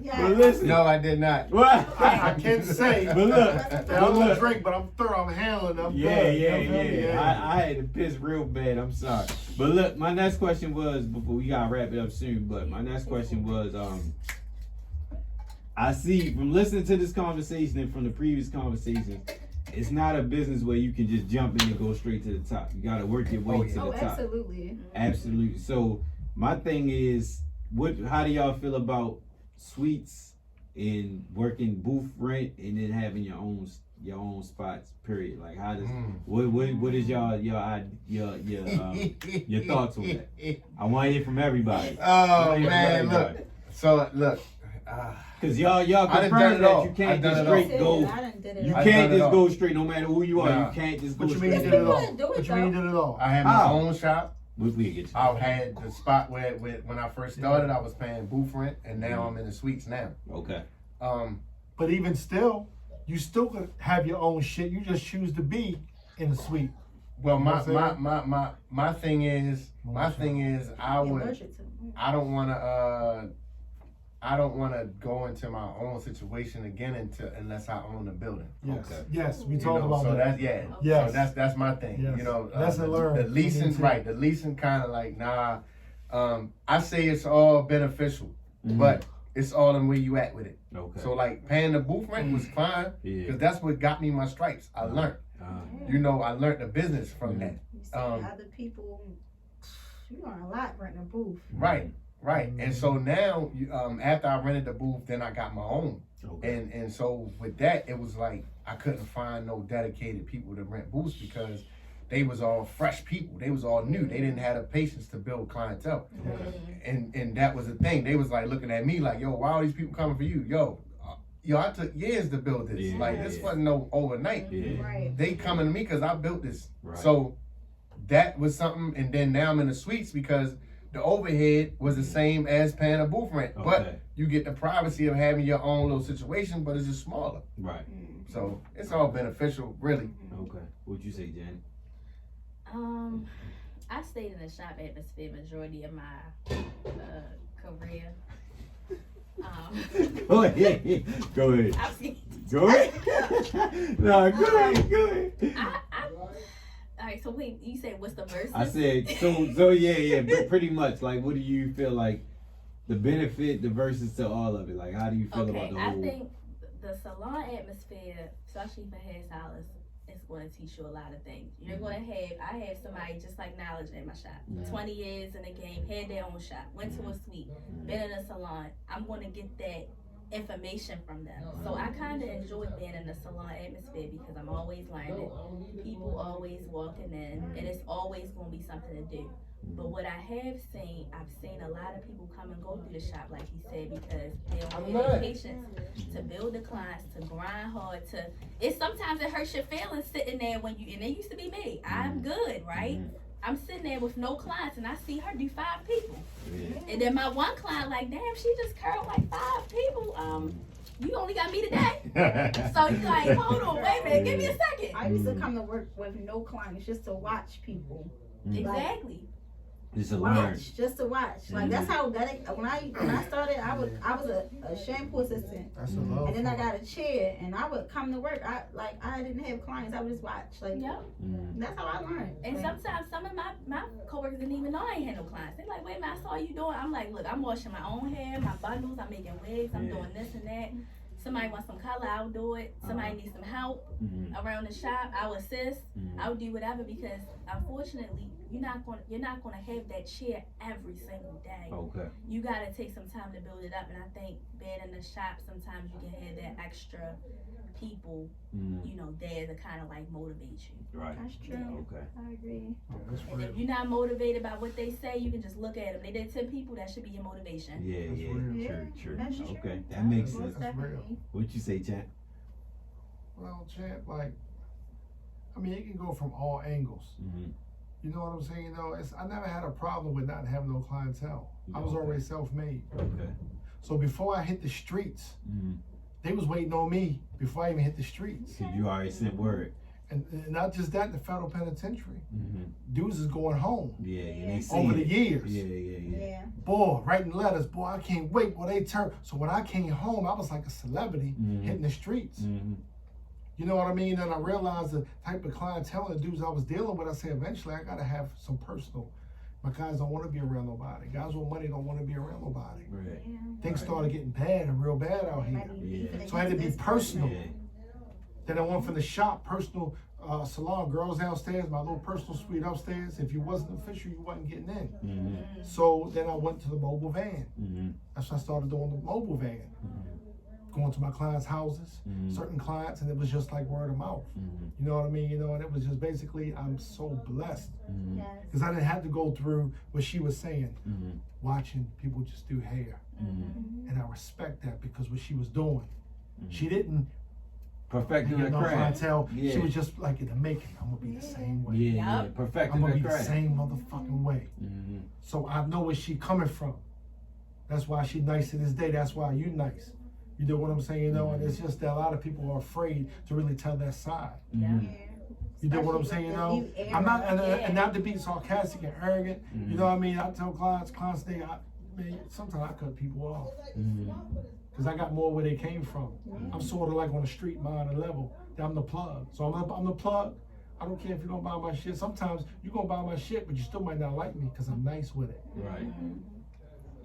But listen, no, I did not. What? I can't say. But look, I don't drink, but I'm thorough. I'm handling. I'm good. Yeah. I had to piss real bad. I'm sorry. But look, my next question was, before we gotta wrap it up soon, but my next question was, I see from listening to this conversation and from the previous conversations, it's not a business where you can just jump in and go straight to the top. You gotta work your way to the top. Absolutely. So my thing is, how do y'all feel about suites and working booth rent and then having your own spots? Period. Like, how does what is your thoughts on that? I want to hear from everybody. Oh man, look. So look. Cause y'all confirm that you can't just straight go. You can't just go straight no matter who you are. You can't just go straight. What you mean did it all? I had my own shop. I had the spot where when I first started, I was paying booth rent, and now I'm in the suites now. Okay. But even still, you still could have your own shit. You just choose to be in the suite. Well, my thing is I don't want to go into my own situation again unless I own the building. Yes. Okay. Yes, we talked about so that. Yes. So that's my thing. Yes. You know, lesson learned. The leasing, right? The leasing kind of like nah. I say it's all beneficial, but it's all in where you at with it. Okay. So like paying the booth rent was fine because that's what got me my stripes. I learned. You know, I learned the business from that. You see other people, you learn a lot renting a booth. Right. And so now, after I rented the booth, then I got my own. Okay. And so with that, it was like I couldn't find no dedicated people to rent booths because they was all fresh people. They was all new. They didn't have the patience to build clientele. And that was the thing. They was like looking at me like, yo, why are these people coming for you? Yo, I took years to build this. Like this wasn't no overnight. They coming to me because I built this. So that was something. And then now I'm in the suites because the overhead was the same as paying a booth rent, but you get the privacy of having your own little situation, but it's just smaller. Right. So it's all beneficial, really. Okay. What'd you say, Jen? I stayed in the shop atmosphere majority of my career. Go ahead. Go ahead. Go ahead. No, go ahead. All right, so wait, you said what's the verse? I said, so yeah, but pretty much, like, what do you feel like the benefit, the verses to all of it? Like, how do you feel about the whole? I think the salon atmosphere, especially for hairstylists, is going to teach you a lot of things. You're going to I have somebody just like Niledge in my shop, 20 years in the game, had their own shop, went to a suite, been in a salon. I'm going to get that information from them. So I kind of enjoy being in the salon atmosphere because I'm always learning. People always walking in, and it's always going to be something to do. But what I have seen, I've seen a lot of people come and go through the shop, like he said, because they don't have the patience to build the clients, to grind hard, sometimes it hurts your feelings sitting there when and it used to be me. I'm good, right? I'm sitting there with no clients and I see her do 5 people. And then my one client like, damn, she just curled like 5 people. You only got me today? So you're like, hold on, wait a minute, give me a second. I used to come to work with no clients just to watch people. Exactly. Just to learn. Just to watch. Like that's how when I started, I was a shampoo assistant. And then I got a chair and I would come to work. I didn't have clients, I would just watch. Like that's how I learned. And sometimes some of my coworkers didn't even know I ain't had no clients. They're like, wait a minute, I saw you doing. I'm like, look, I'm washing my own hair, my bundles, I'm making wigs, I'm doing this and that. Somebody wants some color, I'll do it. Somebody needs some help around the shop, I'll assist. I'll do whatever because unfortunately, you're not gonna have that chair every single day. Okay. You gotta take some time to build it up, and I think being in the shop, sometimes you can have that extra people, you know, there to kind of like motivate you. Right. That's true. Okay. I agree. Yeah, that's And real. if you're not motivated by what they say, you can just look at them. They did 10 people, that should be your motivation. Yeah, That's yeah, real. true. That's true. Okay, that makes Most sense. That's real. definitely. What you say, Champ? Well, champ, like, I mean, it can go from all angles. Mm-hmm. You know what I'm saying? You know, I never had a problem with not having no clientele. I was Okay. already self-made. Okay. So before I hit the streets, Mm-hmm. they was waiting on me before I even hit the streets. Cause you already sent word. And not just that, the federal penitentiary. Mm-hmm. Dudes is going home Yeah, and they see over it. the years. Yeah. Boy, writing letters. Boy, I can't wait. Boy, they turn. So when I came home, I was like a celebrity hitting the streets. Mm-hmm. You know what I mean? And I realized the type of clientele and the dudes I was dealing with. I said, eventually, I got to have some personal. My guys don't want to be around nobody. Guys with money don't want to be around nobody. Right. Yeah. Things started getting bad and real bad out here. Yeah. So I had to be personal. Yeah. Then I went from the shop, personal salon, girls downstairs, my little personal suite upstairs. If you wasn't official, you wasn't getting in. Mm-hmm. So then I went to the mobile van. Mm-hmm. That's when I started doing the mobile van. Going to my clients' houses, certain clients, and it was just like word of mouth. You know what I mean? You know, and it was just basically, I'm so blessed. Yes. Because I didn't have to go through what she was saying, watching people just do hair. And I respect that because what she was doing, she didn't Perfecting get the no craft. clientele. Yeah. She was just like in the making. I'm gonna be the same way. Yeah, Yep. perfecting I'm gonna the be the craft. same motherfucking way. Mm-hmm. So I know where she coming from. That's why she nice to this day. That's why you nice. You know what I'm saying? You know, and it's just that a lot of people are afraid to really tell that side. Mm-hmm. You know what I'm saying? You know, I'm not, and not to be sarcastic and arrogant. You know what I mean? I tell clients, man, sometimes I cut people off because I got more where they came from. I'm sort of like on a street mind level. I'm the plug. So I'm the plug. I don't care if you don't buy my shit. Sometimes you gonna buy my shit, but you still might not like me because I'm nice with it. Right.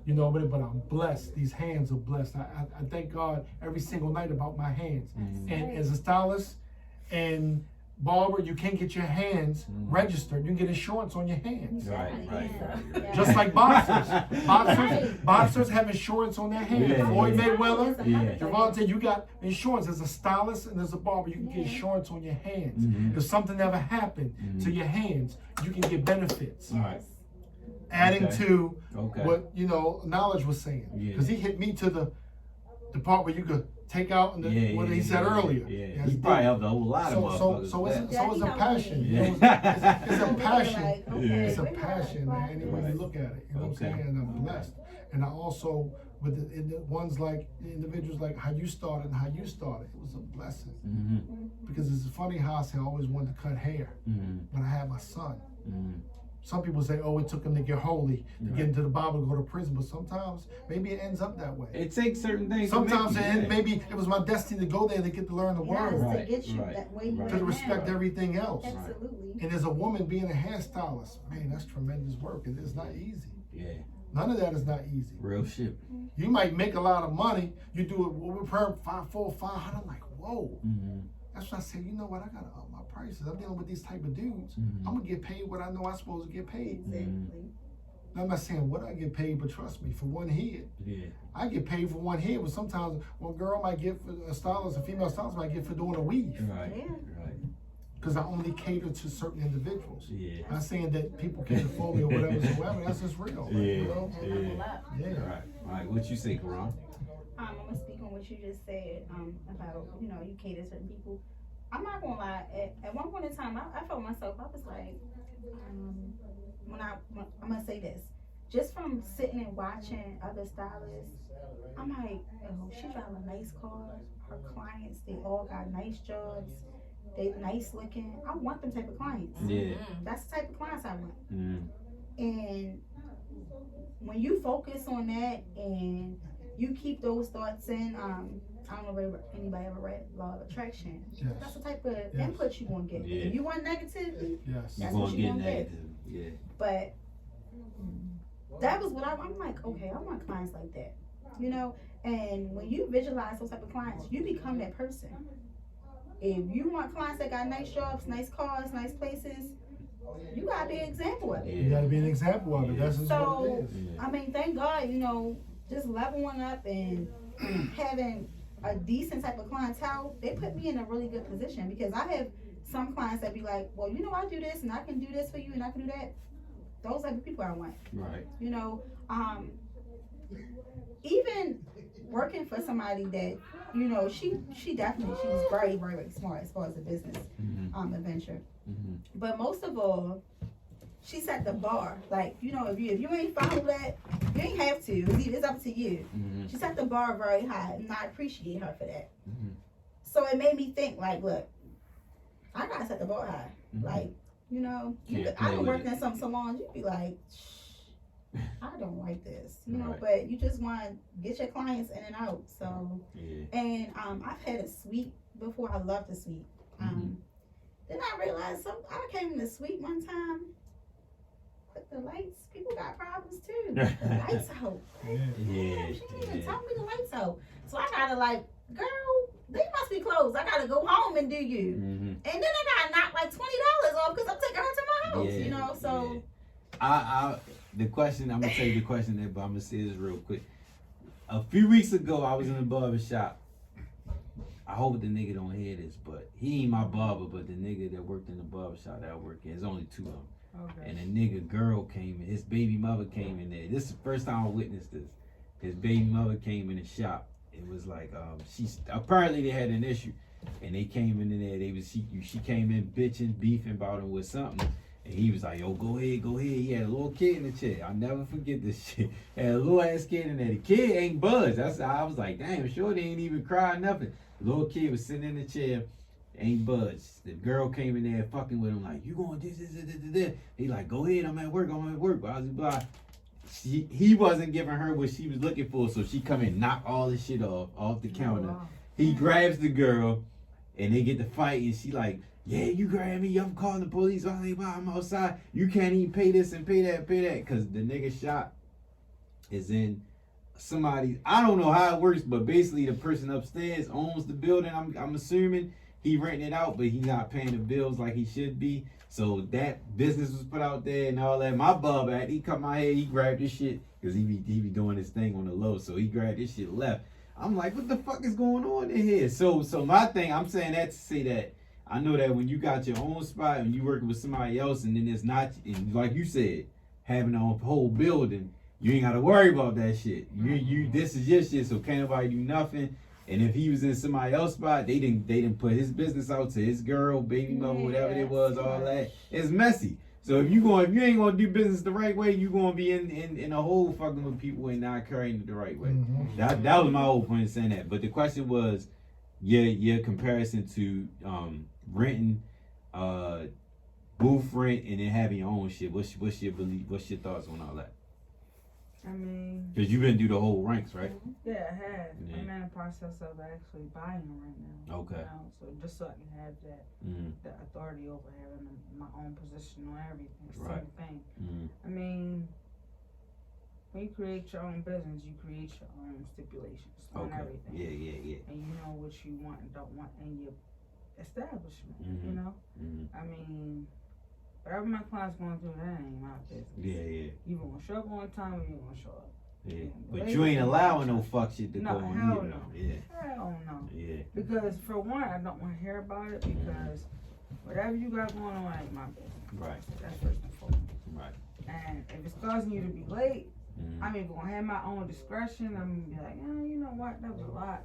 You know, but I'm blessed. These hands are blessed. I thank God every single night about my hands. And as a stylist and barber, you can't get your hands registered. You can get insurance on your hands. Right. Just like boxers. Boxers have insurance on their hands. Yeah. Floyd Mayweather, Yeah. Javante, you got insurance. As a stylist and as a barber, you can get insurance on your hands. If something ever happened to your hands, you can get benefits. All right. Adding Okay. to Okay. what Niledge was saying, Yeah. because he hit me to the part where you could take out and what he said earlier. Yeah. Yes, He probably helped a whole lot of motherfuckers. so with it's that. a passion. You Yeah. know, it's a passion. Yeah. It's a passion, man. Any way Right. you look at it, you know what I'm Okay. saying? And I'm blessed. And I also with the ones like the individuals like how you started and how you started, it was a blessing. Because it's funny how I say I always wanted to cut hair, but I had my son. Some people say, oh, it took him to get holy, to get into the Bible, to go to prison. But sometimes, maybe it ends up that way. It takes certain things. Sometimes to make you, maybe it was my destiny to go there to get to learn the word, Right, to get you right, that way you right. to respect everything else. Absolutely. And as a woman being a hairstylist, man, that's tremendous work. It is not easy. Yeah. None of that is not easy. Real shit. You might make a lot of money. You do it with her 500. I'm like, whoa. That's why I say, you know what? I gotta up my prices. I'm dealing with these type of dudes. I'm gonna get paid what I know I'm supposed to get paid. Exactly. Now, I'm not saying what I get paid, but trust me, for one head, Yeah. I get paid for one head. But sometimes one girl might get for a stylist, a female stylist might get for doing a weave. Right. Yeah. Right. Because I only cater to certain individuals. Yeah. Not saying that people can't afford me or whatever. That's just real. Like, you know? Yeah. Yeah. All right. All right. What you say, Karon? I'm gonna speak on what you just said about you cater to certain people. I'm not gonna lie. At one point in time, I felt myself. I was like, when I'm gonna say this, just from sitting and watching other stylists, I'm like, oh, she drive a nice car. Her clients, they all got nice jobs. They nice looking. I want them type of clients. Yeah. That's the type of clients I want. And when you focus on that and you keep those thoughts in, I don't know if anybody ever read Law of Attraction. Yes. That's the type of input you gonna get. Yeah. If you want negativity, Yes. that's You're what gonna you get gonna get. negative. Yeah. But that was what I'm like, okay, I want clients like that. And when you visualize those type of clients, you become that person. If you want clients that got nice jobs, nice cars, nice places, you gotta be an example of it. You gotta be an example of it. That's just what it is. I mean, thank God, just leveling up and having a decent type of clientele, they put me in a really good position because I have some clients that be like, well, I do this and I can do this for you and I can do that. Those are the people I want. Right. Even working for somebody that, she's very, very, very smart as far as a business adventure. Mm-hmm. But most of all, she set the bar. Like, if you ain't follow that, you ain't have to. It's up to you. Mm-hmm. She set the bar very high, and I appreciate her for that. Mm-hmm. So it made me think, like, look, I gotta set the bar high. Mm-hmm. Like, I don't work in some salons. You'd be like, shh, I don't like this, Right. But you just want to get your clients in and out. So, and I've had a suite before. I love the suite. Then I realized I came in the suite one time. But the lights, people got problems too. The lights out. Yeah. She didn't even tell me the lights out. So I gotta girl, they must be closed. I gotta go home and do you. Mm-hmm. And then I gotta knock $20 off because I'm taking her to my house. So the question, I'm gonna tell you the question there, but I'm gonna say this real quick. A few weeks ago, I was in a barber shop. I hope the nigga don't hear this, but he ain't my barber, but the nigga that worked in the barber shop that I work in, there's only two of them. Okay. And a nigga girl came in, his baby mother came in there. This is the first time I witnessed this. His baby mother came in the shop. It was like, apparently they had an issue. And they came in there, she came in bitching, beefing about him with something. And he was like, yo, go ahead. He had a little kid in the chair. I'll never forget this shit. Had a little ass kid in there. The kid ain't buzzed. I was like, damn, sure they ain't even cry nothing. The little kid was sitting in the chair, ain't budged. The girl came in there fucking with him like, you going this. He like, go ahead, I'm at work, blah, blah. He wasn't giving her what she was looking for, so she come and knock all the shit off the counter. Wow. He grabs the girl, and they get to fight, and she like, yeah, you grab me, I'm calling the police, I'm outside. You can't even pay this and pay that, because the nigga shot is in somebody, I don't know how it works, but basically the person upstairs owns the building, I'm assuming. He renting it out, but he's not paying the bills like he should be. So that business was put out there and all that. My barber, he cut my hair, he grabbed this shit, because he be doing his thing on the low. So he grabbed this shit left. I'm like, what the fuck is going on in here? So my thing, I'm saying that to say that I know that when you got your own spot and you working with somebody else, and then it's not, and like you said, having a whole building, you ain't got to worry about that shit. You this is your shit, so can't nobody do nothing. And if he was in somebody else's spot, they didn't put his business out to his girl, baby mother, whatever it was, all that. It's messy. So if you ain't gonna do business the right way, you gonna be in a hole fucking with people and not carrying it the right way. Mm-hmm. That was my whole point of saying that. But the question was, your comparison to renting, booth rent, and then having your own shit. What's your belief? What's your thoughts on all that? I mean, Because you've been through the whole ranks, right? yeah, I have. Yeah. I'm in the process of actually buying them right now. Okay. So just so I can have that that authority over having my own position on everything. Right. Same thing. Mm-hmm. I mean, when you create your own business, you create your own stipulations on everything. Yeah. And you know what you want and don't want in your establishment. Mhm. I mean, whatever my client's going through, that ain't my business. Yeah. You gonna show up on time or you gonna show up. Yeah. But you ain't allowing no fuck shit to No, go on hell either. no. Yeah. Hell no. Yeah. Because for one, I don't want to hear about it because whatever you got going on ain't my business. Right. That's first and foremost. Right. And if it's causing you to be late, Mm-hmm. I'm even gonna have my own discretion. I'm gonna be like, you know what, that was a lot.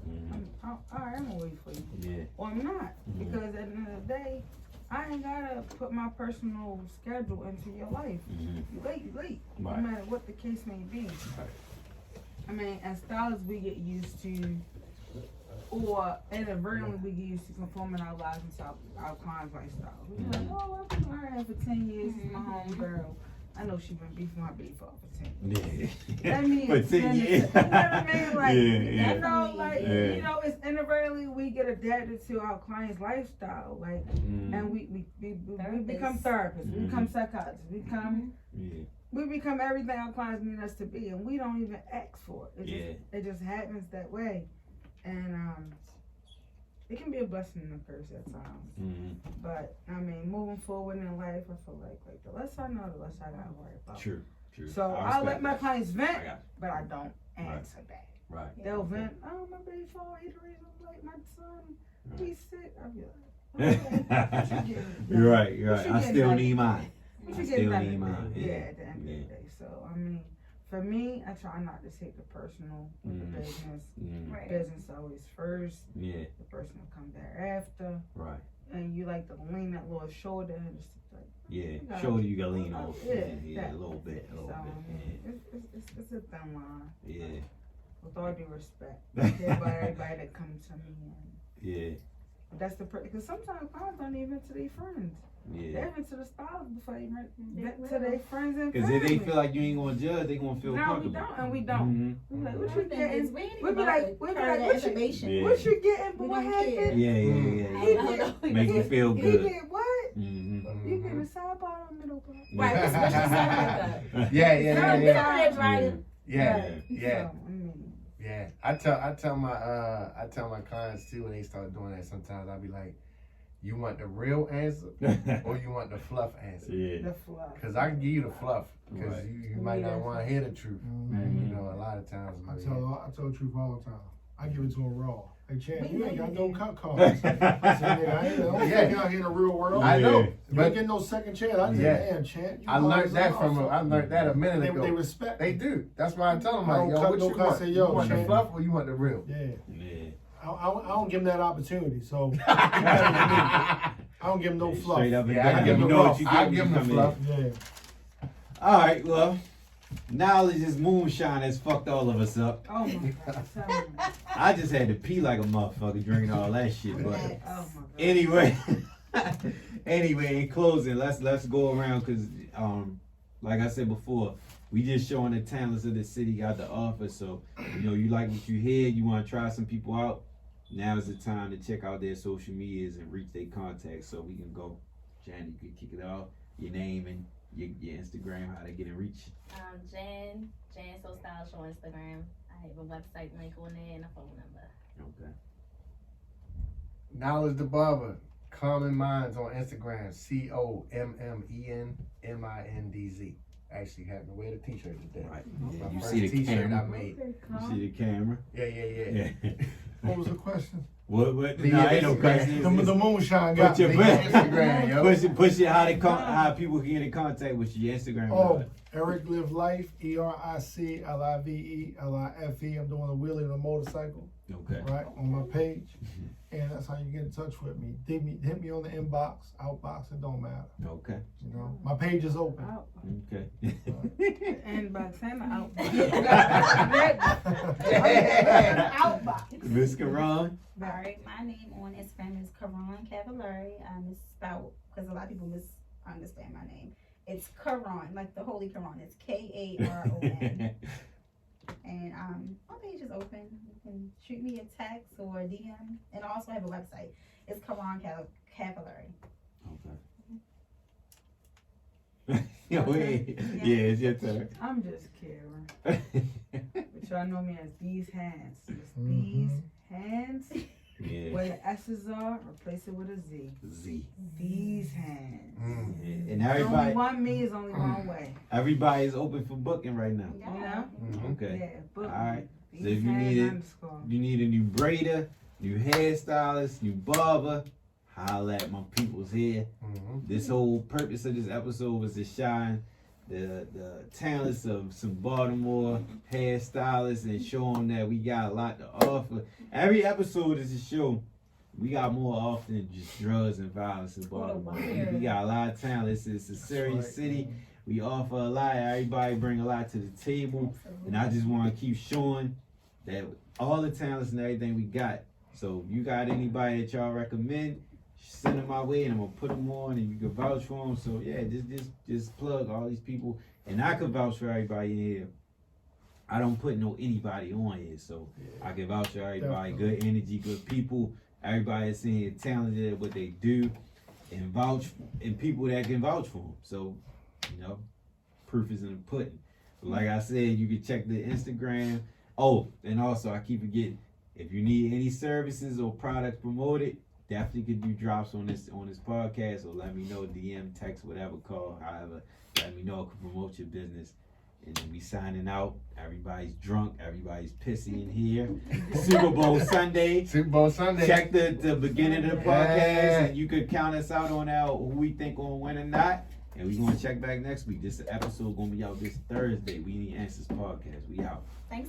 All right, I'm gonna wait for you. Yeah. Or I'm not. Because at the end of the day, I ain't gotta put my personal schedule into your life. You late. Right. No matter what the case may be. Right. I mean, as stylists, we get used to, or inadvertently we get used to conforming our lives into our clients' lifestyle. We're like, oh, I've been with her for 10 years. She's my home girl. I know she's been beefing my beef for 10 years. Yeah. That means For 10 years. You know what I mean? Like, Yeah. you know, like, Yeah. you know, it's inadvertently we get adapted to our client's lifestyle. Like, and we become therapists. We become psychologists. We become everything our clients need us to be, and we don't even ask for it. It just happens that way. And it can be a blessing and a curse at times. Mm-hmm. But I mean, moving forward in life, I feel like the less I know, the less I gotta worry about. True. So I let my clients vent, I got but I don't answer back. Right. They'll vent. Oh, my baby fall. He the reason like my son. He's sick. I'll be like, You're right. I still need mine. Yeah, at the end of the day. So I mean, for me, I try not to take the personal with the business. Right. Business always first. Yeah. The person will come thereafter. Right. And you like to lean that little shoulder and just like. Yeah. Shoulder you can lean on. Yeah, a little bit. It's a thin line. Yeah. With all due respect, everybody that comes to me. Yeah. That's because sometimes clients aren't even to their friends. Yeah. They're even to the stylist before they get to their friends and Because family. if they feel like you ain't gonna judge, they gonna feel comfortable. No, we don't. We like, what you getting? We be like, what you getting? But what happened? Yeah. Make you feel He good. get what? Mm-hmm. You getting a side bar or middle bar? Right, especially something like that. Yeah. So, I mean, Yeah, I tell my clients too when they start doing that. Sometimes I'll be like, you want the real answer or you want the fluff answer? Yeah. the fluff. Because I can give you the fluff because Right. you might not want to hear the truth. Mhm. You know, a lot of times. I tell the truth all the time. I give it to him raw. Hey, Champ, you ain't got no cut cards. I said, nigga, I ain't out here in the real world. I know, You ain't getting no second chance. I said, damn, Champ. I learned that I learned that a minute ago. They respect. They do. That's why I tell them, I like, don't yo, cut what no you cuts, want? say, You yo, want the Shane. fluff or you want the real? Yeah. Yeah. I don't give him that opportunity. So, I don't give him no fluff. Straight up and Yeah, I down. give You him know the what you fluff. I get give him when the you come fluff. in. Yeah. All right, well, knowledge is moonshine has fucked all of us up. Oh my God. Tell me. I just had to pee like a motherfucker drinking all that shit. But Oh my God. anyway, in closing, let's go around because, like I said before, we just showing the talents of the city got the offer. So you like what you hear, you want to try some people out. Now is the time to check out their social medias and reach their contacts so we can go. Jan, you can kick it off. Your name and your Instagram, how they get in reach. Jan So Stylish on Instagram. I have a website link on there and a phone number. Okay. Knowledge the Barber. Common Minds on Instagram. COMMENMINDZ. Actually having to wear the t-shirt today. Right. My Yeah, you first see the t-shirt camera. I made. You see the camera. Yeah. What was the question? What? The No, ain't no Instagram. question. The moonshine got Put your me. Instagram, yo. Push it. How people can get in contact with your Instagram. Oh, Eric Live Life, EricLiveLife. I'm doing a wheelie on a motorcycle, Okay. right, on my page. And that's how you get in touch with me. Hit me on the inbox, outbox, it don't matter. Okay. You know, my page is open. Out. Okay. And by the time I Outbox. Miss Karon. All right, my name on Instagram is Karon Cavallari. It's spelled because a lot of people misunderstand my name. It's Karon, like the Holy Quran. It's Karon. And my page is open. You can shoot me a text or a DM. And I also have a website. It's Karon Cavallari. Okay. Yeah, it's your turn. I'm just Kera. But y'all know me as These Hands. It's These Hands. Yeah. Where the S's are, replace it with a Z. Z. These Hands. Yeah. And Only everybody, one me is only one way. everybody's open for booking right now. You know? Okay. Yeah, book All right. me. So if These you Hands need it, underscore. you need a new braider, new hairstylist, new barber, holla at my peoples here. This whole purpose of this episode was to shine the talents of some Baltimore hairstylists and show them that we got a lot to offer. Every episode is a show. We got more often than just drugs and violence in Baltimore. We got a lot of talent. It's a serious city. We offer a lot. Everybody bring a lot to the table. And I just want to keep showing that all the talents and everything we got. So if you got anybody that y'all recommend, send them my way and I'm gonna put them on and you can vouch for them. So yeah, just plug all these people and I can vouch for everybody in here. I don't put anybody on here, so I can vouch for everybody. Good energy, good people. Everybody that's in here talented at what they do, and vouch and people that can vouch for them. So proof is in the pudding. But like I said, you can check the Instagram. Oh, and also I keep forgetting. If you need any services or products promoted, definitely could do drops on this podcast, or let me know, DM, text, whatever, call, however, let me know, I can promote your business. And then we signing out. Everybody's drunk, everybody's pissy in here. Super Bowl Sunday. Super Bowl Sunday. Check the beginning of the podcast, and you could count us out on who we think gonna win or not. And we gonna check back next week. This episode gonna be out this Thursday. We Need Answers podcast. We out. Thanks.